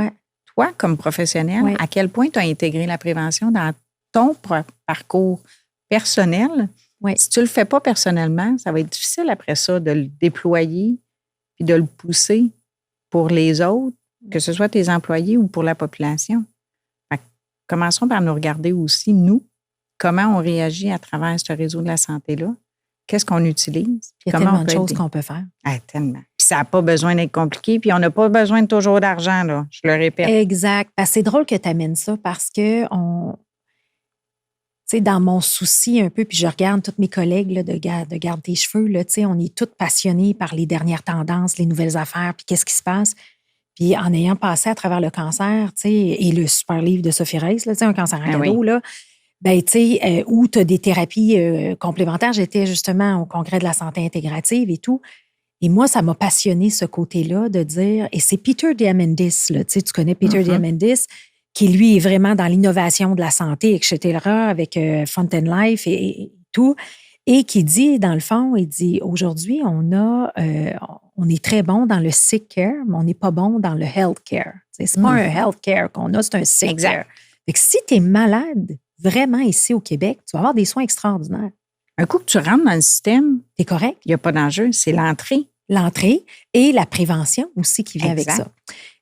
comme professionnel, à quel point tu as intégré la prévention dans ton parcours personnel? Si tu ne le fais pas personnellement, ça va être difficile après ça de le déployer puis de le pousser pour les autres, que ce soit tes employés ou pour la population. Commençons par nous regarder aussi, nous, comment on réagit à travers ce réseau de la santé-là. Qu'est-ce qu'on utilise? Il y a tellement de choses qu'on peut faire. Tellement. Puis ça n'a pas besoin d'être compliqué, puis on n'a pas besoin de toujours d'argent, là. Je le répète. Exact. C'est drôle que tu amènes ça parce que dans mon souci un peu, puis je regarde tous mes collègues là, de garde tes cheveux, là, on est tous passionnés par les dernières tendances, les nouvelles affaires, puis qu'est-ce qui se passe. Puis en ayant passé à travers le cancer, et le super livre de Sophie Reiss, là, un cancer en cadeau, là, où tu as des thérapies complémentaires. J'étais justement au congrès de la santé intégrative et tout. Et moi, ça m'a passionné ce côté-là de dire, et c'est Peter Diamandis, là, tu connais Peter Diamandis, qui lui est vraiment dans l'innovation de la santé, etc., avec Fountain Life et tout, et qui dit, dans le fond, il dit, aujourd'hui, on est très bon dans le sick care, mais on n'est pas bon dans le health care. C'est pas un health care qu'on a, c'est un sick care. Fait que si tu es malade, vraiment ici au Québec, tu vas avoir des soins extraordinaires. Un coup que tu rentres dans le système, t'es correct. Il n'y a pas d'enjeu, c'est l'entrée. L'entrée et la prévention aussi qui vient avec ça.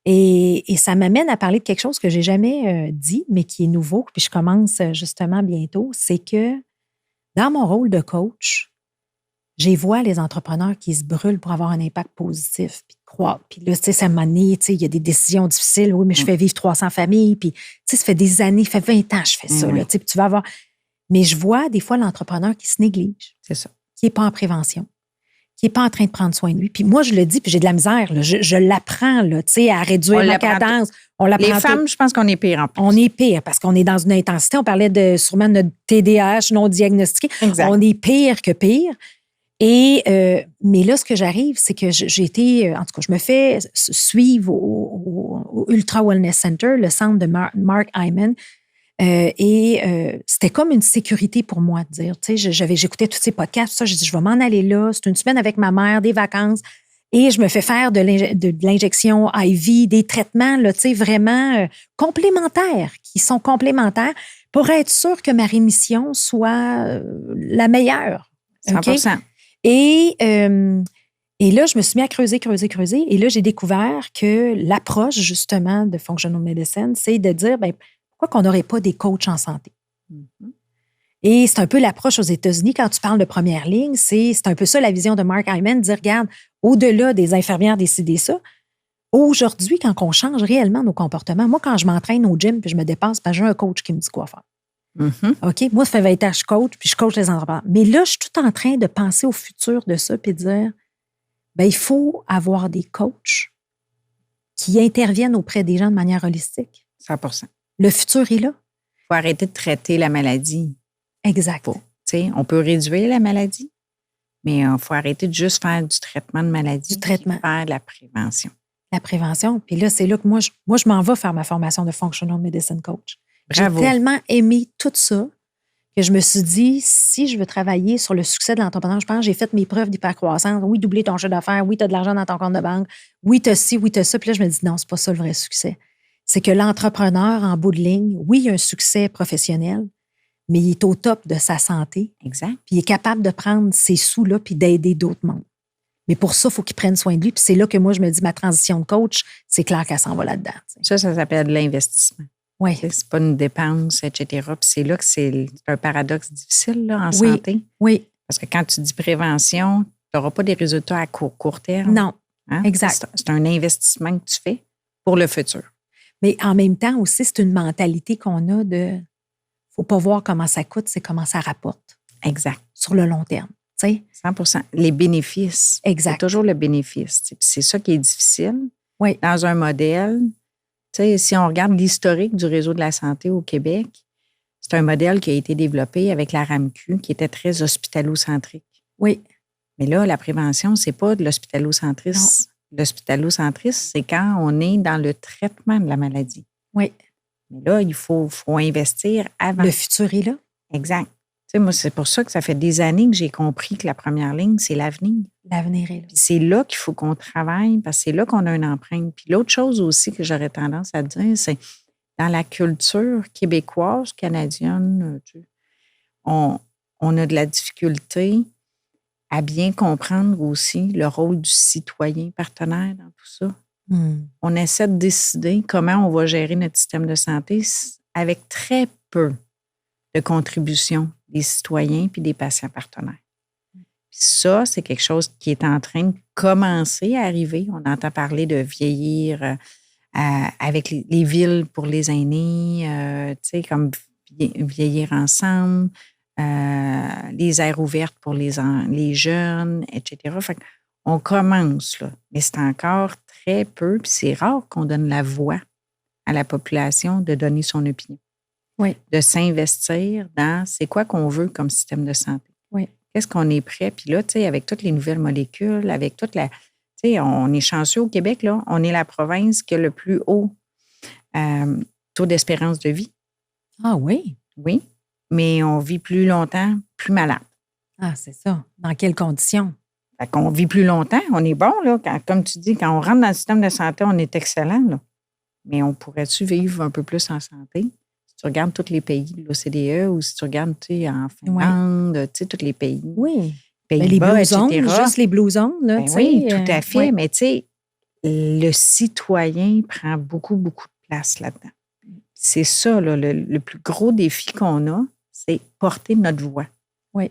Et ça m'amène à parler de quelque chose que j'ai jamais dit, mais qui est nouveau, puis je commence justement bientôt, c'est que dans mon rôle de coach, j'ai vois les entrepreneurs qui se brûlent pour avoir un impact positif, puis croire. Puis là, ça m'a donné, il y a des décisions difficiles. Oui, mais je fais vivre 300 familles, puis ça fait des années, ça fait 20 ans que je fais ça. Là, puis tu vas avoir... Mais je vois des fois l'entrepreneur qui se néglige. C'est ça. Qui n'est pas en prévention, qui n'est pas en train de prendre soin de lui. Puis moi, je le dis, puis j'ai de la misère. Là. Je l'apprends là, à réduire la cadence. On les femmes, je pense qu'on est pire en plus. On est pire parce qu'on est dans une intensité. On parlait sûrement de notre TDAH non diagnostiqué. Exact. On est pire que pire. Et, mais là, ce que j'arrive, c'est que j'ai été, en tout cas, je me fais suivre au Ultra Wellness Center, le centre de Mark Hyman. C'était comme une sécurité pour moi de dire, j'écoutais tous ces podcasts, tout ça, j'ai dit, je vais m'en aller là, c'est une semaine avec ma mère, des vacances, et je me fais faire de l'injection IV, des traitements, là, vraiment complémentaires, qui sont complémentaires pour être sûr que ma rémission soit la meilleure. 100%. Okay? Et là, je me suis mis à creuser. Et là, j'ai découvert que l'approche, justement, de Functional Medicine, c'est de dire, pourquoi qu'on n'aurait pas des coachs en santé? Mm-hmm. Et c'est un peu l'approche aux États-Unis, quand tu parles de première ligne, c'est un peu ça la vision de Mark Hyman, de dire, regarde, au-delà des infirmières décider ça, aujourd'hui, quand on change réellement nos comportements, moi, quand je m'entraîne au gym puis je me dépasse, j'ai un coach qui me dit quoi faire. Mm-hmm. OK? Moi, ça fait 20 ans que je coach, puis je coach les entrepreneurs. Mais là, je suis tout en train de penser au futur de ça puis de dire, il faut avoir des coachs qui interviennent auprès des gens de manière holistique. 100%. Le futur est là. Il faut arrêter de traiter la maladie. Exact. On peut réduire la maladie, mais il faut arrêter de juste faire du traitement de maladie. Du traitement. Faire de la prévention. La prévention. Puis là, c'est là que moi, je m'en vais faire ma formation de Functional Medicine Coach. Bravo. J'ai tellement aimé tout ça que je me suis dit, si je veux travailler sur le succès de l'entrepreneur, je pense que j'ai fait mes preuves d'hypercroissance. Oui, doubler ton chiffre d'affaires. Oui, tu as de l'argent dans ton compte de banque. Oui, tu as ci, oui, tu as ça. Puis là, je me dis, non, c'est pas ça le vrai succès. C'est que l'entrepreneur, en bout de ligne, oui, il a un succès professionnel, mais il est au top de sa santé. Exact. Puis il est capable de prendre ces sous-là puis d'aider d'autres mondes. Mais pour ça, il faut qu'il prenne soin de lui. Puis c'est là que moi, je me dis, ma transition de coach, c'est clair qu'elle s'en va là-dedans. Ça s'appelle de l'investissement. Oui. C'est pas une dépense, etc. Puis c'est là que c'est un paradoxe difficile là, en santé. Oui. Parce que quand tu dis prévention, tu n'auras pas des résultats à court terme. Non. Hein? Exact. C'est un investissement que tu fais pour le futur. Mais en même temps aussi, c'est une mentalité qu'on a de faut pas voir comment ça coûte, c'est comment ça rapporte. Exact. Sur le long terme. 100%. Les bénéfices. Exact. C'est toujours le bénéfice. C'est ça qui est difficile. Oui. Dans un modèle, si on regarde l'historique du réseau de la santé au Québec, c'est un modèle qui a été développé avec la RAMQ, qui était très hospitalo-centrique. Oui. Mais là, la prévention, c'est pas de l'hospitalocentrisme l'hospitalo-centrisme, c'est quand on est dans le traitement de la maladie. Oui. Mais là, il faut investir avant. Le futur est là. Exact. Tu sais, moi, c'est pour ça que ça fait des années que j'ai compris que la première ligne, c'est l'avenir. L'avenir est là. Puis c'est là qu'il faut qu'on travaille parce que c'est là qu'on a une empreinte. Puis l'autre chose aussi que j'aurais tendance à dire, c'est dans la culture québécoise, canadienne, on a de la difficulté à bien comprendre aussi le rôle du citoyen partenaire dans tout ça. On essaie de décider comment on va gérer notre système de santé avec très peu de contribution des citoyens puis des patients partenaires. Puis ça, c'est quelque chose qui est en train de commencer à arriver. On entend parler de vieillir avec les villes pour les aînés, tu sais, comme vieillir ensemble, les aires ouvertes pour les jeunes, etc. Fait qu'on commence, là, mais c'est encore très peu, puis c'est rare qu'on donne la voix à la population de donner son opinion. Oui. De s'investir dans c'est quoi qu'on veut comme système de santé. Oui. Qu'est-ce qu'on est prêt? Puis là, tu sais, avec toutes les nouvelles molécules, avec toute la... Tu sais, on est chanceux au Québec, là. On est la province qui a le plus haut taux d'espérance de vie. Ah oui? Oui, mais on vit plus longtemps, plus malade. Ah, c'est ça. Dans quelles conditions? Fait qu'on vit plus longtemps, on est bon, là. Comme tu dis, quand on rentre dans le système de santé, on est excellent, là. Mais on pourrait-tu vivre un peu plus en santé? Si tu regardes tous les pays de l'OCDE ou si tu regardes, tu sais, en Finlande, tu sais, tous les pays. Oui. Pays-Bas, les blue etc. zones, juste les blue zones, là, Ben oui, tout à fait. Mais tu sais, le citoyen prend beaucoup, beaucoup de place là-dedans. C'est ça, là, le plus gros défi qu'on a, c'est porter notre voix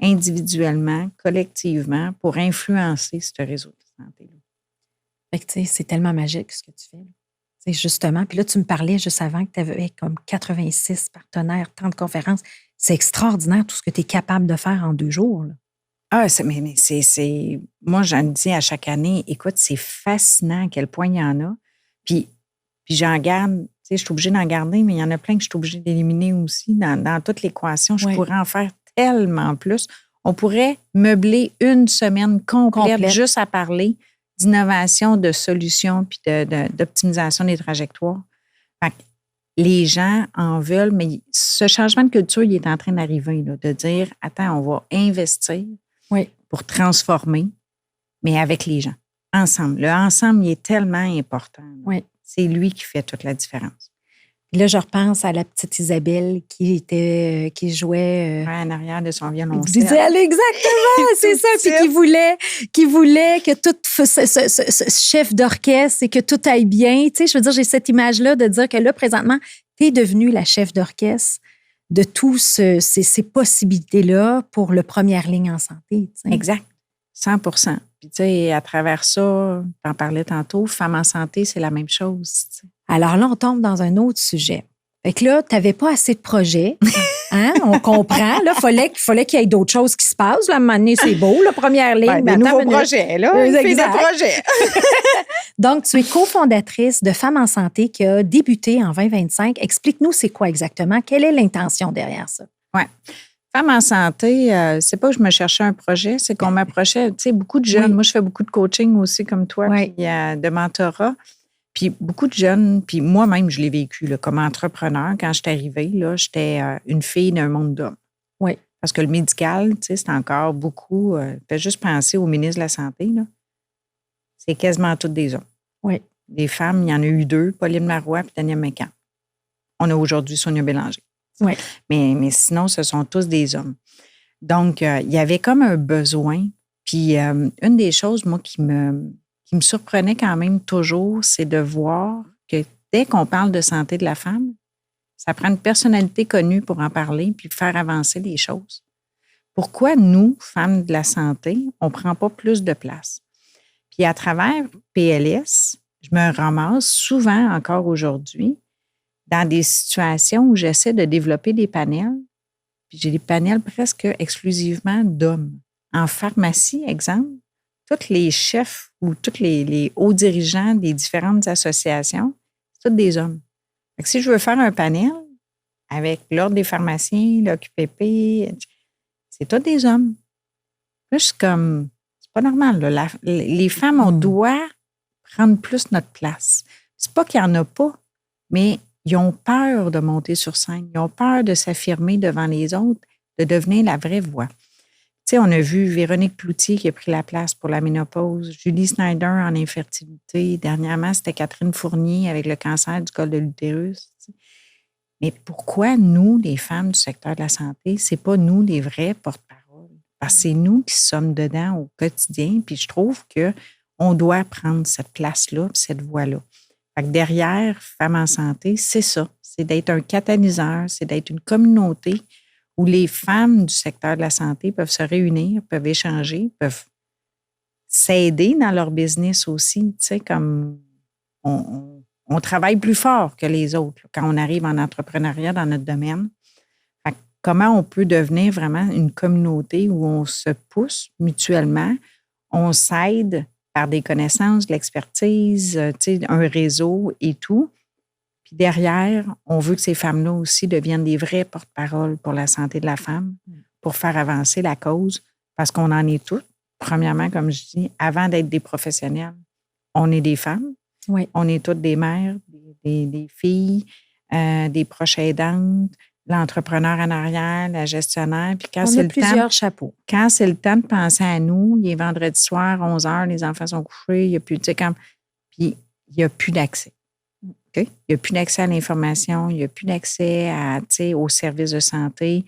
individuellement, collectivement, pour influencer ce réseau de santé-là. Fait que, tu sais, c'est tellement magique ce que tu fais. C'est justement, puis là, tu me parlais juste avant que tu avais comme 86 partenaires, tant de conférences. C'est extraordinaire tout ce que tu es capable de faire en 2 jours, là. Ah, mais c'est... Moi, j'en dis à chaque année, écoute, c'est fascinant à quel point il y en a. Puis j'en garde, tu sais, je suis obligée d'en garder, mais il y en a plein que je suis obligée d'éliminer aussi dans toute l'équation. Je pourrais en faire tellement plus. On pourrait meubler une semaine complète juste à parler d'innovation, de solutions puis d'optimisation des trajectoires. Fait que les gens en veulent, mais ce changement de culture, il est en train d'arriver, là, de dire, attends, on va investir pour transformer, mais avec les gens, ensemble. Le ensemble, il est tellement important. Oui. C'est lui qui fait toute la différence. Là, je repense à la petite Isabelle qui jouait en arrière de son violoncelle. Exactement, c'est ça. Puis qui voulait que tout ce chef d'orchestre et que tout aille bien. Tu sais, je veux dire, j'ai cette image-là de dire que là, présentement, tu es devenue la chef d'orchestre de tous ces possibilités-là pour le première ligne en santé. Tu sais. Exact, 100%. Puis, tu sais, à travers ça, tu en parlais tantôt, Femmes en santé, c'est la même chose. Tu sais. Alors là, on tombe dans un autre sujet. Fait que là, tu n'avais pas assez de projets. Hein? On comprend. Là, fallait qu'il y ait d'autres choses qui se passent. Là, à un moment donné, c'est beau, la première ligne. Des nouveaux projets, là. Exact. Des projets. Donc, tu es cofondatrice de Femmes en santé qui a débuté en 2025. Explique-nous, c'est quoi exactement? Quelle est l'intention derrière ça? Oui. Femmes en santé, c'est pas que je me cherchais un projet, c'est qu'on m'approchait, tu sais, beaucoup de jeunes. Moi, je fais beaucoup de coaching aussi, comme toi, puis de mentorat. Puis beaucoup de jeunes, puis moi-même, je l'ai vécu là, comme entrepreneur. Quand je suis arrivée, là, j'étais une fille d'un monde d'hommes. Oui. Parce que le médical, tu sais, c'est encore beaucoup... fais juste penser au ministre de la Santé, là. C'est quasiment toutes des hommes. Oui. Les femmes, il y en a eu 2, Pauline Marois et Danielle Mécan. On a aujourd'hui Sonia Bélanger. Oui. Mais sinon, ce sont tous des hommes. Donc, il y avait comme un besoin. Puis, une des choses, moi, qui me surprenait quand même toujours, c'est de voir que dès qu'on parle de santé de la femme, ça prend une personnalité connue pour en parler puis faire avancer les choses. Pourquoi nous, femmes de la santé, on ne prend pas plus de place? Puis à travers PLS, je me ramasse souvent encore aujourd'hui dans des situations où j'essaie de développer des panels, puis j'ai des panels presque exclusivement d'hommes. En pharmacie, exemple, tous les chefs ou tous les hauts dirigeants des différentes associations, c'est tous des hommes. Fait que si je veux faire un panel avec l'Ordre des pharmaciens, l'OQPP, c'est tous des hommes. Là, je suis comme, c'est pas normal. Là. Les femmes, on doit prendre plus notre place. C'est pas qu'il n'y en a pas, mais ils ont peur de monter sur scène. Ils ont peur de s'affirmer devant les autres, de devenir la vraie voix. Tu sais, on a vu Véronique Cloutier qui a pris la place pour la ménopause, Julie Snyder en infertilité. Dernièrement, c'était Catherine Fournier avec le cancer du col de l'utérus. Tu sais. Mais pourquoi nous, les femmes du secteur de la santé, c'est pas nous les vrais porte-parole? Parce que c'est nous qui sommes dedans au quotidien. Puis je trouve qu'on doit prendre cette place-là, cette voix-là. Fait que derrière Femmes en santé, c'est ça. C'est d'être un catalyseur, c'est d'être une communauté où les femmes du secteur de la santé peuvent se réunir, peuvent échanger, peuvent s'aider dans leur business aussi. Tu sais, comme on travaille plus fort que les autres là, quand on arrive en entrepreneuriat dans notre domaine. Fait que comment on peut devenir vraiment une communauté où on se pousse mutuellement, on s'aide par des connaissances, de l'expertise, tu sais, un réseau et tout. Puis derrière, on veut que ces femmes-là aussi deviennent des vrais porte-parole pour la santé de la femme, pour faire avancer la cause, parce qu'on en est toutes. Premièrement, comme je dis, avant d'être des professionnels, on est des femmes. Oui. On est toutes des mères, des filles, des proches aidantes, l'entrepreneur en arrière, la gestionnaire. Puis quand on a plusieurs chapeaux. Quand c'est le temps de penser à nous, il est vendredi soir, 11h, les enfants sont couchés, il n'y a plus, tu sais, puis il n'y a plus d'accès. Okay? Il n'y a plus d'accès à l'information, il n'y a plus d'accès à, aux services de santé.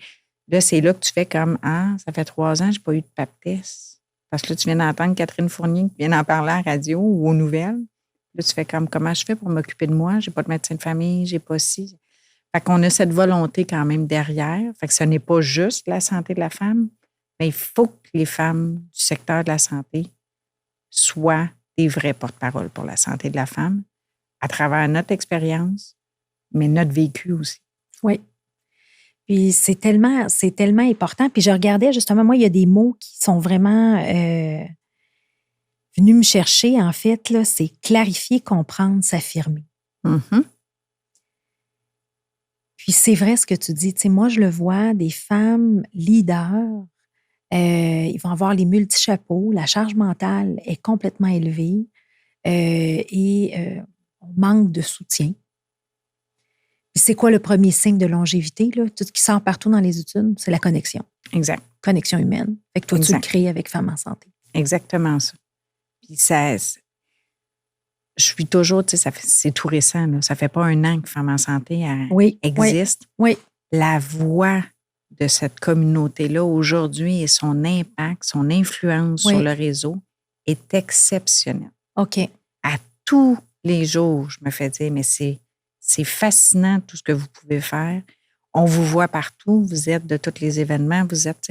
Là, c'est là que tu fais comme, ça fait 3 ans, je n'ai pas eu de pap test. Parce que là, tu viens d'entendre Catherine Fournier qui vient d'en parler à la radio ou aux nouvelles. Là, tu fais comme, comment je fais pour m'occuper de moi? Je n'ai pas de médecin de famille, je n'ai pas ci. Fait qu'on a cette volonté quand même derrière. Fait que ce n'est pas juste la santé de la femme, mais il faut que les femmes du secteur de la santé soient des vrais porte-parole pour la santé de la femme à travers notre expérience, mais notre vécu aussi. Oui. Puis c'est tellement important. Puis je regardais justement, moi, il y a des mots qui sont vraiment venus me chercher, en fait, là, c'est clarifier, comprendre, s'affirmer. Mm-hmm. Puis c'est vrai ce que tu dis. Tu sais, moi, je le vois, des femmes leaders, ils vont avoir les multi-chapeaux, la charge mentale est complètement élevée et on manque de soutien. Puis c'est quoi le premier signe de longévité? Là? Tout ce qui sort partout dans les études, c'est la connexion. Exact. Connexion humaine. Fait que toi, tu le crées avec Femmes en santé. Exactement ça. Puis ça, je suis toujours, tu sais, c'est tout récent. Là. Ça fait pas 1 an que Femmes en santé existe. Oui. La voix de cette communauté-là aujourd'hui et son impact, son influence sur le réseau est exceptionnelle. OK. À tous les jours, je me fais dire, mais c'est fascinant tout ce que vous pouvez faire. On vous voit partout, vous êtes de tous les événements, vous êtes...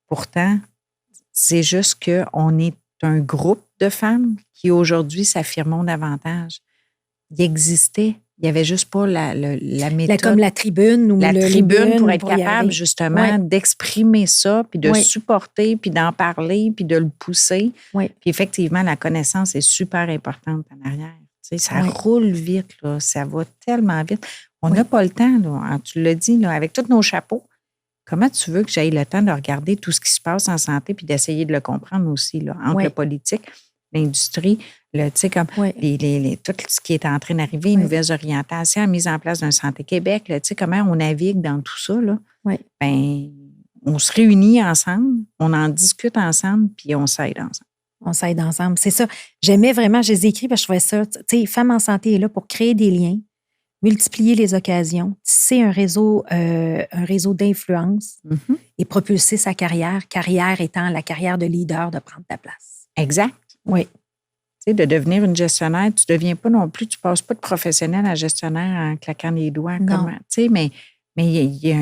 Pourtant, c'est juste qu'on est un groupe de femmes qui aujourd'hui s'affirmont davantage. Il existait, il n'y avait juste pas la méthode. Comme la tribune ou la le tribune pour être capable justement d'exprimer ça, puis de Oui. supporter, puis d'en parler, puis de le pousser. Oui. Puis effectivement, la connaissance est super importante en arrière. Tu sais, ça roule vite, là, ça va tellement vite. On n'a pas le temps, là, tu l'as dit, là, avec tous nos chapeaux. Comment tu veux que j'aille le temps de regarder tout ce qui se passe en santé puis d'essayer de le comprendre aussi, là, entre le politique, l'industrie, tu sais, comme tout ce qui est en train d'arriver, les nouvelles orientations, la mise en place d'un Santé Québec, là, tu sais, comment on navigue dans tout ça, là. Ben, on se réunit ensemble, on en discute ensemble, puis on s'aide ensemble. On s'aide ensemble, c'est ça. J'aimais vraiment, je les ai écrits parce que je trouvais ça, tu sais, Femmes en santé est là pour créer des liens, multiplier les occasions, tisser un réseau d'influence et propulser sa carrière étant la carrière de leader, de prendre ta place. Exact. Oui. Tu sais, de devenir une gestionnaire, tu ne deviens pas non plus, tu ne passes pas de professionnel à gestionnaire en claquant les doigts. Non. Tu sais, mais il y a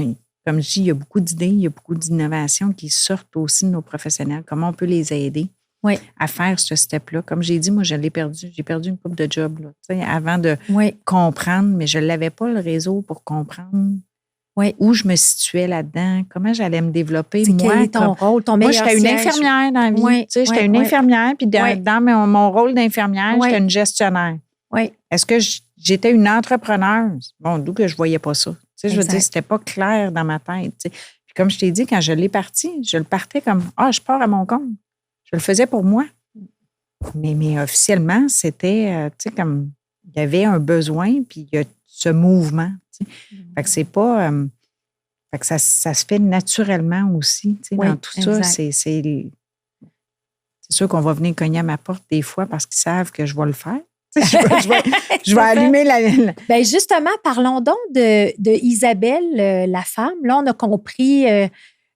comme je dis, il y a beaucoup d'idées, il y a beaucoup d'innovations qui sortent aussi de nos professionnels. Comment on peut les aider à faire ce step-là? Comme j'ai dit, moi, je l'ai perdu. J'ai perdu une couple de jobs là, avant de comprendre, mais je ne l'avais pas, le réseau, pour comprendre où je me situais là-dedans, comment j'allais me développer. Quel est ton rôle, ton meilleur siège? Moi, j'étais une siège. infirmière dans la vie. J'étais une infirmière, puis dans mon rôle d'infirmière, j'étais une gestionnaire. Est-ce que j'étais une entrepreneuse? Bon, d'où que je ne voyais pas ça. Je veux dire, c'était pas clair dans ma tête. T'sais. Puis comme je t'ai dit, quand je l'ai parti, je le partais comme, je pars à mon compte. Je le faisais pour moi. Mais officiellement, c'était, tu sais, comme il y avait un besoin, puis il y a ce mouvement. Tu sais. Fait que c'est pas. Fait que ça se fait naturellement aussi, tu sais, Oui, dans tout ça. exact. C'est sûr qu'on va venir cogner à ma porte des fois parce qu'ils savent que je vais le faire. Tu sais, je vais allumer la. Bien, justement, parlons donc de Isabelle, la femme. Là, on a compris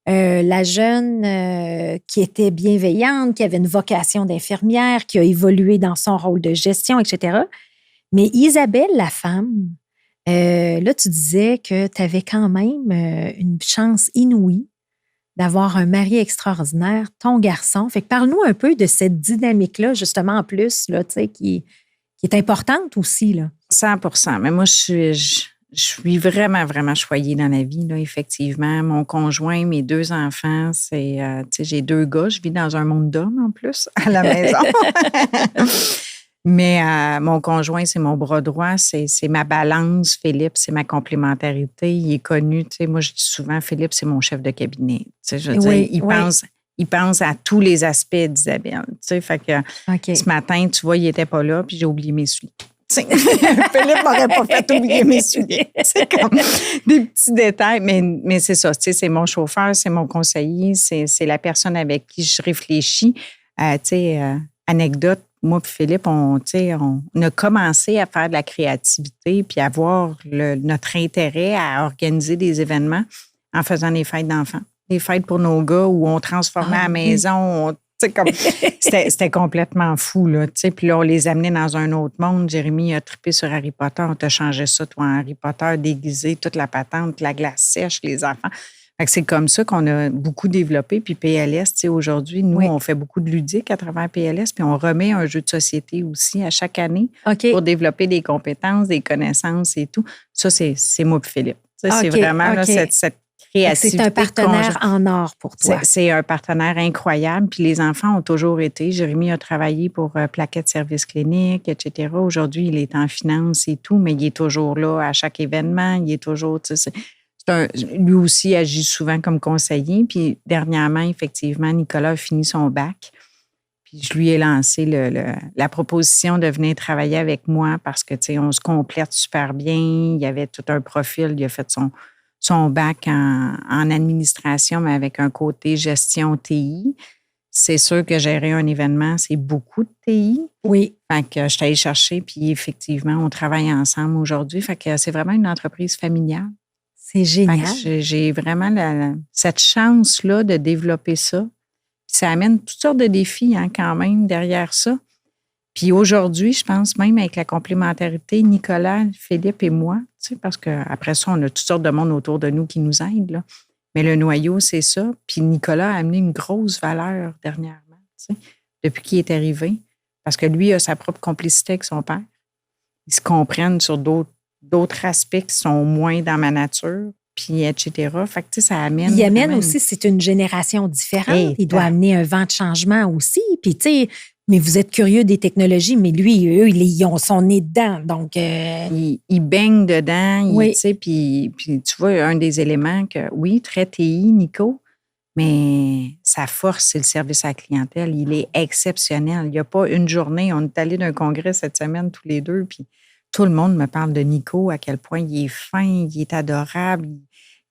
la jeune qui était bienveillante, qui avait une vocation d'infirmière, qui a évolué dans son rôle de gestion, etc. Mais Isabelle, la femme, là, tu disais que tu avais quand même une chance inouïe d'avoir un mari extraordinaire, ton garçon. Fait que parle-nous un peu de cette dynamique-là, justement, en plus, là, tu sais, qui est importante aussi, là. 100%. Mais moi, je suis vraiment, vraiment choyée dans la vie, là, effectivement. Mon conjoint, mes 2 enfants, c'est, tu sais, j'ai 2 gars. Je vis dans un monde d'hommes, en plus, à la maison. Mais mon conjoint, c'est mon bras droit, c'est ma balance. Philippe, c'est ma complémentarité. Il est connu, tu sais, moi, je dis souvent, Philippe, c'est mon chef de cabinet. Tu sais, je veux dire, il pense à tous les aspects d'Isabelle. Tu sais, fait que ce matin, tu vois, il n'était pas là, puis j'ai oublié mes souliers. Philippe m'aurait pas fait oublier mes souliers. C'est comme des petits détails, mais c'est ça. Tu sais, c'est mon chauffeur, c'est mon conseiller, c'est la personne avec qui je réfléchis. Tu sais, anecdote, moi et Philippe, on a commencé à faire de la créativité puis à voir notre intérêt à organiser des événements en faisant des fêtes d'enfants. Des fêtes pour nos gars où on transformait la maison. C'était complètement fou, là. Puis là, on les amenait dans un autre monde. Jérémy a trippé sur Harry Potter. On t'a changé ça, toi, en Harry Potter, déguisé, toute la patente, la glace sèche, les enfants. Fait que c'est comme ça qu'on a beaucoup développé. Puis PLS, aujourd'hui, nous, on fait beaucoup de ludique à travers PLS, puis on remet un jeu de société aussi à chaque année pour développer des compétences, des connaissances et tout. Ça, c'est moi et Philippe. C'est vraiment là, cette créativité. C'est un partenaire en or pour toi. C'est un partenaire incroyable. Puis les enfants ont toujours été. Jérémy a travaillé pour Plaquette Service Clinique, etc. Aujourd'hui, il est en finance et tout, mais il est toujours là à chaque événement. Il est toujours... lui aussi agit souvent comme conseiller. Puis dernièrement, effectivement, Nicolas a fini son bac. Puis je lui ai lancé la proposition de venir travailler avec moi parce que, tu sais, on se complète super bien. Il y avait tout un profil. Il a fait son bac en administration, mais avec un côté gestion TI. C'est sûr que gérer un événement, c'est beaucoup de TI. Oui. Fait que je suis allée chercher, puis effectivement, on travaille ensemble aujourd'hui. Fait que c'est vraiment une entreprise familiale. C'est génial. J'ai vraiment cette chance-là de développer ça. Ça amène toutes sortes de défis quand même derrière ça. Puis aujourd'hui, je pense même avec la complémentarité, Nicolas, Philippe et moi, parce qu'après ça, on a toutes sortes de monde autour de nous qui nous aident. Là. Mais le noyau, c'est ça. Puis Nicolas a amené une grosse valeur dernièrement, depuis qu'il est arrivé. Parce que lui a sa propre complicité avec son père. Ils se comprennent sur d'autres aspects qui sont moins dans ma nature, puis etc. Fait que, ça amène... Il amène aussi, c'est une génération différente. Il doit amener un vent de changement aussi. Puis, tu sais, mais vous êtes curieux des technologies, mais lui, eux, ils ont son nez dedans. Donc... Il baigne dedans. Oui. Puis tu vois, un des éléments que, oui, très TI, Nico, mais sa force, c'est le service à la clientèle. Il est exceptionnel. Il n'y a pas une journée. On est allé d'un congrès cette semaine, tous les deux, puis tout le monde me parle de Nico, à quel point il est fin, il est adorable,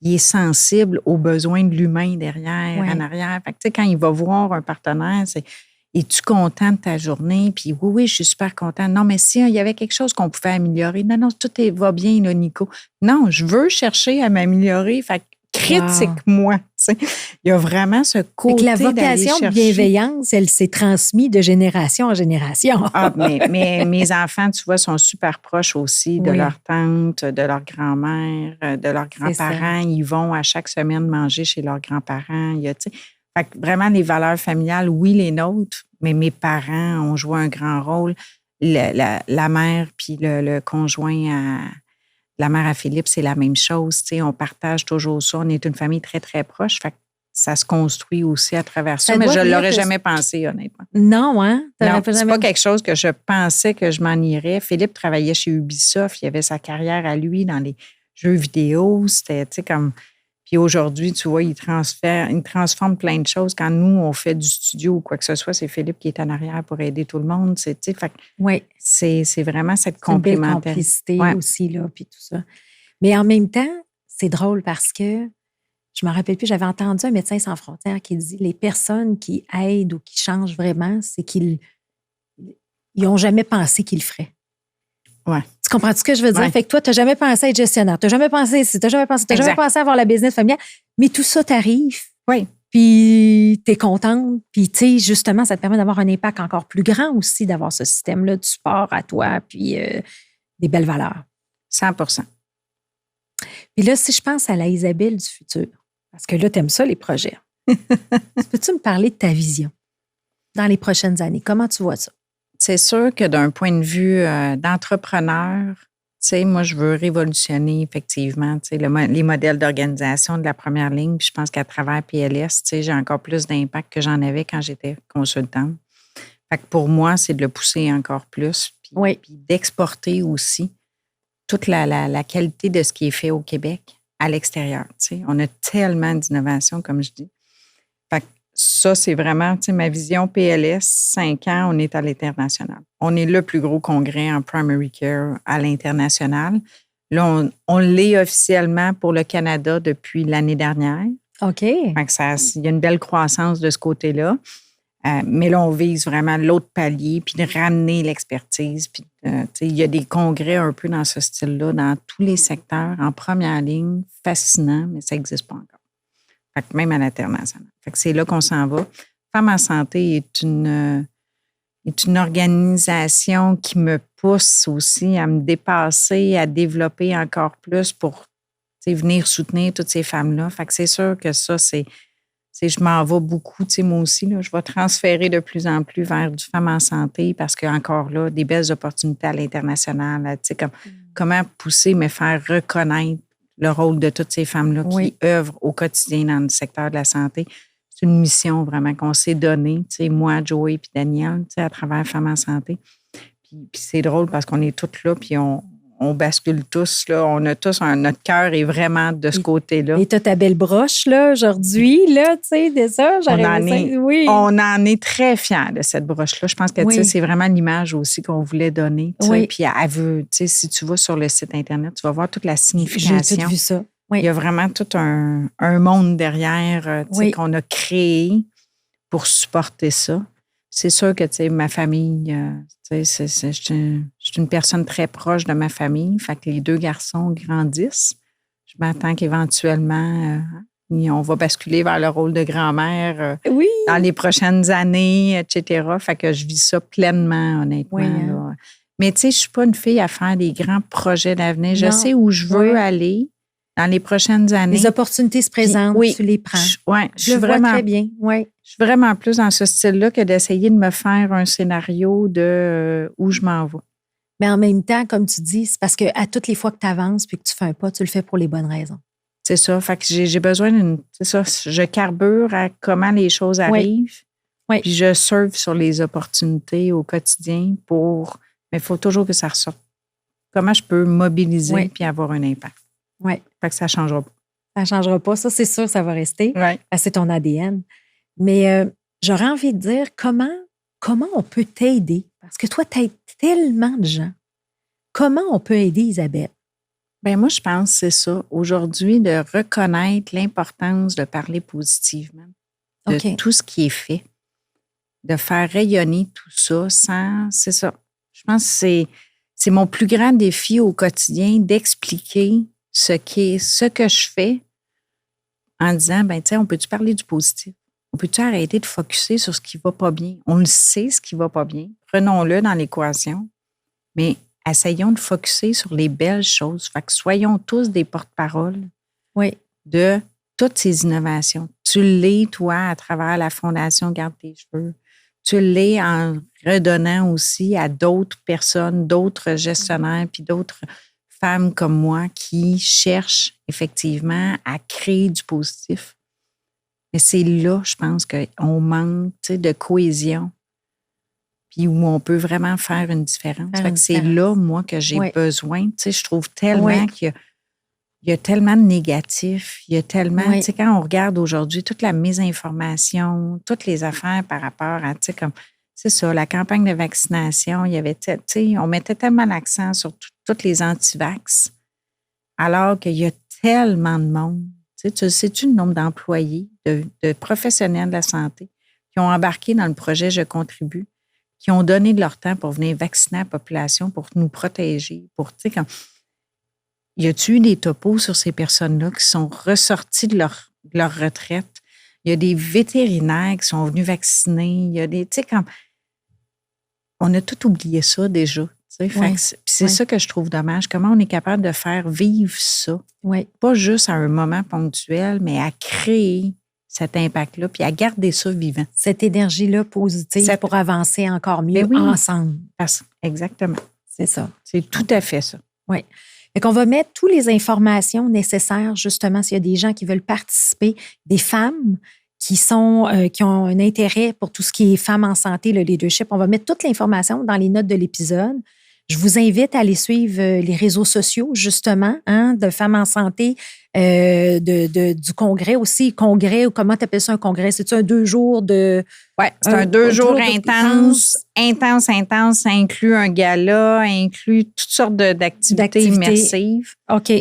il est sensible aux besoins de l'humain derrière, en arrière. Fait que, tu sais, quand il va voir un partenaire, c'est « Es-tu content de ta journée? » Puis « Oui, je suis super content. » Non, mais si il y avait quelque chose qu'on pouvait améliorer. Non, tout va bien, là, Nico. Non, je veux chercher à m'améliorer. Fait que critique-moi. Il y a vraiment ce côté la vocation de bienveillance, elle s'est transmise de génération en génération. Mais mes enfants, tu vois, sont super proches aussi de leur tante, de leur grand-mère, de leurs grands-parents. Ils vont à chaque semaine manger chez leurs grands-parents. Fait que vraiment, les valeurs familiales, oui, les nôtres, mais mes parents ont joué un grand rôle. La mère puis le conjoint la mère à Philippe, c'est la même chose. On partage toujours ça. On est une famille très, très proche. Fait que ça se construit aussi à travers ça. Mais je ne l'aurais jamais pensé, honnêtement. Non, hein? Non, c'est pas quelque chose que je pensais que je m'en irais. Philippe travaillait chez Ubisoft. Il avait sa carrière à lui dans les jeux vidéo. C'était, comme... Puis aujourd'hui, tu vois, il transforme plein de choses. Quand nous, on fait du studio ou quoi que ce soit, c'est Philippe qui est en arrière pour aider tout le monde. Fait que c'est vraiment cette complémentarité. Complicité aussi, là, puis tout ça. Mais en même temps, c'est drôle parce que je me rappelle plus, j'avais entendu un médecin sans frontières qui dit les personnes qui aident ou qui changent vraiment, c'est qu'ils n'ont jamais pensé qu'ils le feraient. Ouais. Tu comprends ce que je veux dire? Ouais. Fait que toi, tu n'as jamais pensé à être gestionnaire, tu n'as jamais pensé ici, tu n'as jamais pensé à avoir la business familiale, mais tout ça t'arrive. Oui. Puis tu es contente, puis tu sais, justement, ça te permet d'avoir un impact encore plus grand aussi, d'avoir ce système-là de support à toi, puis des belles valeurs. 100%. Puis là, si je pense à la Isabelle du futur, parce que là, tu aimes ça, les projets. Peux-tu me parler de ta vision dans les prochaines années? Comment tu vois ça? C'est sûr que d'un point de vue d'entrepreneur, tu sais, moi, je veux révolutionner effectivement, tu sais, les modèles d'organisation de la première ligne. Puis je pense qu'à travers PLS, tu sais, j'ai encore plus d'impact que j'en avais quand j'étais consultante. Fait que pour moi, c'est de le pousser encore plus. Puis d'exporter aussi toute la qualité de ce qui est fait au Québec à l'extérieur. Tu sais. On a tellement d'innovation, comme je dis. Fait que ça, c'est vraiment, tu sais, ma vision PLS, 5 ans, on est à l'international. On est le plus gros congrès en primary care à l'international. Là, on l'est officiellement pour le Canada depuis l'année dernière. OK. Fait que il y a une belle croissance de ce côté-là. Mais là, on vise vraiment l'autre palier, puis de ramener l'expertise. Puis, il y a des congrès un peu dans ce style-là, dans tous les secteurs, en première ligne, fascinant, mais ça n'existe pas encore. Fait que même à l'international. Fait que c'est là qu'on s'en va. Femmes en santé est une organisation qui me pousse aussi à me dépasser, à développer encore plus pour venir soutenir toutes ces femmes-là. Fait que c'est sûr que ça, je m'en vais beaucoup, moi aussi, là, je vais transférer de plus en plus vers du Femmes en santé parce qu'encore là, des belles opportunités à l'international, comment pousser, mais faire reconnaître le rôle de toutes ces femmes-là qui œuvrent au quotidien dans le secteur de la santé. C'est une mission vraiment qu'on s'est donnée, moi, Joey puis Daniel, à travers Femmes en santé. Puis c'est drôle parce qu'on est toutes là, puis on bascule tous, là. On a tous notre cœur est vraiment de ce côté-là. Et tu as ta belle broche, là, aujourd'hui, là, tu sais, de ça. On en est très fiers de cette broche-là. Je pense que, c'est vraiment l'image aussi qu'on voulait donner. Puis elle veut, si tu vas sur le site Internet, tu vas voir toute la signification. J'ai tout vu ça. Il y a vraiment tout un monde derrière, qu'on a créé pour supporter ça. C'est sûr que, ma famille, je suis une personne très proche de ma famille. Fait que les 2 garçons grandissent. Je m'attends qu'éventuellement, on va basculer vers le rôle de grand-mère dans les prochaines années, etc. Fait que je vis ça pleinement, honnêtement. Là. Mais je ne suis pas une fille à faire des grands projets d'avenir. Je sais où je veux aller dans les prochaines années. Les opportunités se présentent, tu les prends. Je suis vraiment très bien. Je suis vraiment plus dans ce style-là que d'essayer de me faire un scénario de où je m'en vais. Mais en même temps, comme tu dis, c'est parce qu'à toutes les fois que tu avances puis que tu fais un pas, tu le fais pour les bonnes raisons. C'est ça. Fait que j'ai besoin je carbure à comment les choses arrivent. Oui. Puis je surfe sur les opportunités au quotidien mais il faut toujours que ça ressorte. Comment je peux mobiliser puis avoir un impact. Oui. Fait que ça ne changera pas. Ça ne changera pas. Ça, c'est sûr, ça va rester. Oui. C'est ton ADN. Mais j'aurais envie de dire comment on peut t'aider? Parce que toi, tu aides tellement de gens. Comment on peut aider Isabelle? Bien, moi, je pense que c'est ça. Aujourd'hui, de reconnaître l'importance de parler positivement de tout ce qui est fait, de faire rayonner tout ça c'est ça. Je pense que c'est mon plus grand défi au quotidien d'expliquer ce que je fais en disant, on peut-tu parler du positif? On peut-tu arrêter de focusser sur ce qui ne va pas bien? On le sait, ce qui ne va pas bien. Prenons-le dans l'équation, mais essayons de focusser sur les belles choses. Fait que soyons tous des porte-paroles de toutes ces innovations. Tu l'es, toi, à travers la Fondation Garde tes cheveux. Tu l'es en redonnant aussi à d'autres personnes, d'autres gestionnaires, puis d'autres femmes comme moi qui cherchent effectivement à créer du positif. Mais c'est là, je pense, qu'on manque de cohésion, puis où on peut vraiment faire une différence. Fait que c'est là, moi, que j'ai besoin. Je trouve tellement qu'il il y a tellement de négatifs, il y a tellement, Oui. tu sais, quand on regarde aujourd'hui toute la mésinformation, toutes les affaires par rapport à, tu sais, comme, c'est ça, la campagne de vaccination, il y avait, tu sais, on mettait tellement l'accent sur toutes les anti-vax, alors qu'il y a tellement de monde. Tu sais-tu le nombre d'employés, de professionnels de la santé qui ont embarqué dans le projet Je contribue, qui ont donné de leur temps pour venir vacciner la population, pour nous protéger, pour, tu sais, comme... Y a-tu eu des topos sur ces personnes-là qui sont ressorties de leur retraite? Il y a des vétérinaires qui sont venus vacciner. Il y a des, tu sais, comme... On a tout oublié ça déjà. Tu sais, Oui. c'est ça que je trouve dommage. Comment on est capable de faire vivre ça? Oui. Pas juste à un moment ponctuel, mais à créer cet impact-là, puis à garder ça vivant. Cette énergie-là positive pour avancer encore mieux ensemble. Exactement. C'est ça. C'est tout à fait ça. Oui. Fait qu'on va mettre toutes les informations nécessaires, justement, s'il y a des gens qui veulent participer, des femmes qui ont un intérêt pour tout ce qui est femmes en santé, le leadership. On va mettre toute l'information dans les notes de l'épisode. Je vous invite à aller suivre les réseaux sociaux, justement, de Femmes en santé, du congrès aussi. Congrès, ou comment tu appelles ça un congrès? C'est-tu un 2 jours de... Oui, c'est un 2 jours intense. Ça inclut un gala, inclut toutes sortes d'activités immersives. OK.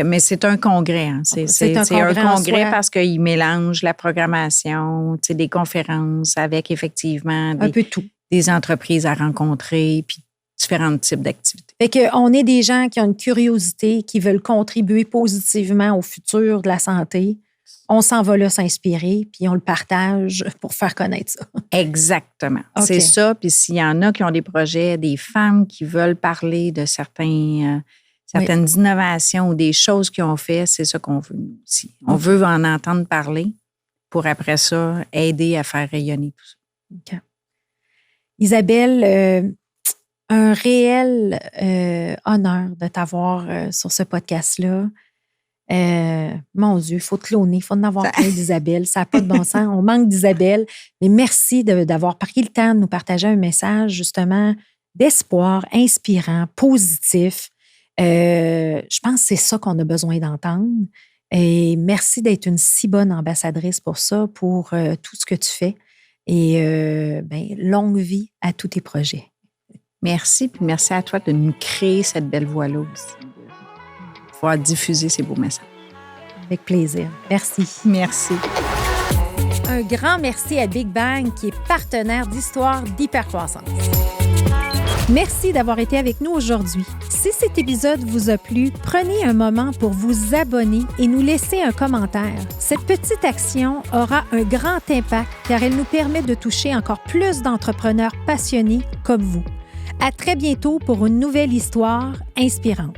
Mais c'est un congrès. Hein. C'est un congrès parce qu'il mélange la programmation, des conférences avec effectivement un peu tout. Des entreprises à rencontrer, puis différents types d'activités. Fait qu'on est des gens qui ont une curiosité, qui veulent contribuer positivement au futur de la santé. On s'en va là s'inspirer, puis on le partage pour faire connaître ça. Exactement. Okay. C'est ça. Puis s'il y en a qui ont des projets, des femmes qui veulent parler de certaines innovations ou des choses qu'ils ont fait, c'est ça qu'on veut nous aussi. On veut en entendre parler pour après ça aider à faire rayonner tout ça. Okay. Isabelle, un réel honneur de t'avoir sur ce podcast-là. Mon Dieu, il faut te cloner, il faut en avoir plein d'Isabelle. Ça n'a pas de bon sens. On manque d'Isabelle. Mais merci d'avoir pris le temps de nous partager un message, justement, d'espoir, inspirant, positif. Je pense que c'est ça qu'on a besoin d'entendre. Et merci d'être une si bonne ambassadrice pour ça, pour tout ce que tu fais. Et longue vie à tous tes projets. Merci, puis merci à toi de nous créer cette belle voix-là aussi, de pouvoir diffuser ces beaux messages. Avec plaisir. Merci. Merci. Un grand merci à Big Bang, qui est partenaire d'Histoire d'hypercroissance. Merci d'avoir été avec nous aujourd'hui. Si cet épisode vous a plu, prenez un moment pour vous abonner et nous laisser un commentaire. Cette petite action aura un grand impact car elle nous permet de toucher encore plus d'entrepreneurs passionnés comme vous. À très bientôt pour une nouvelle histoire inspirante.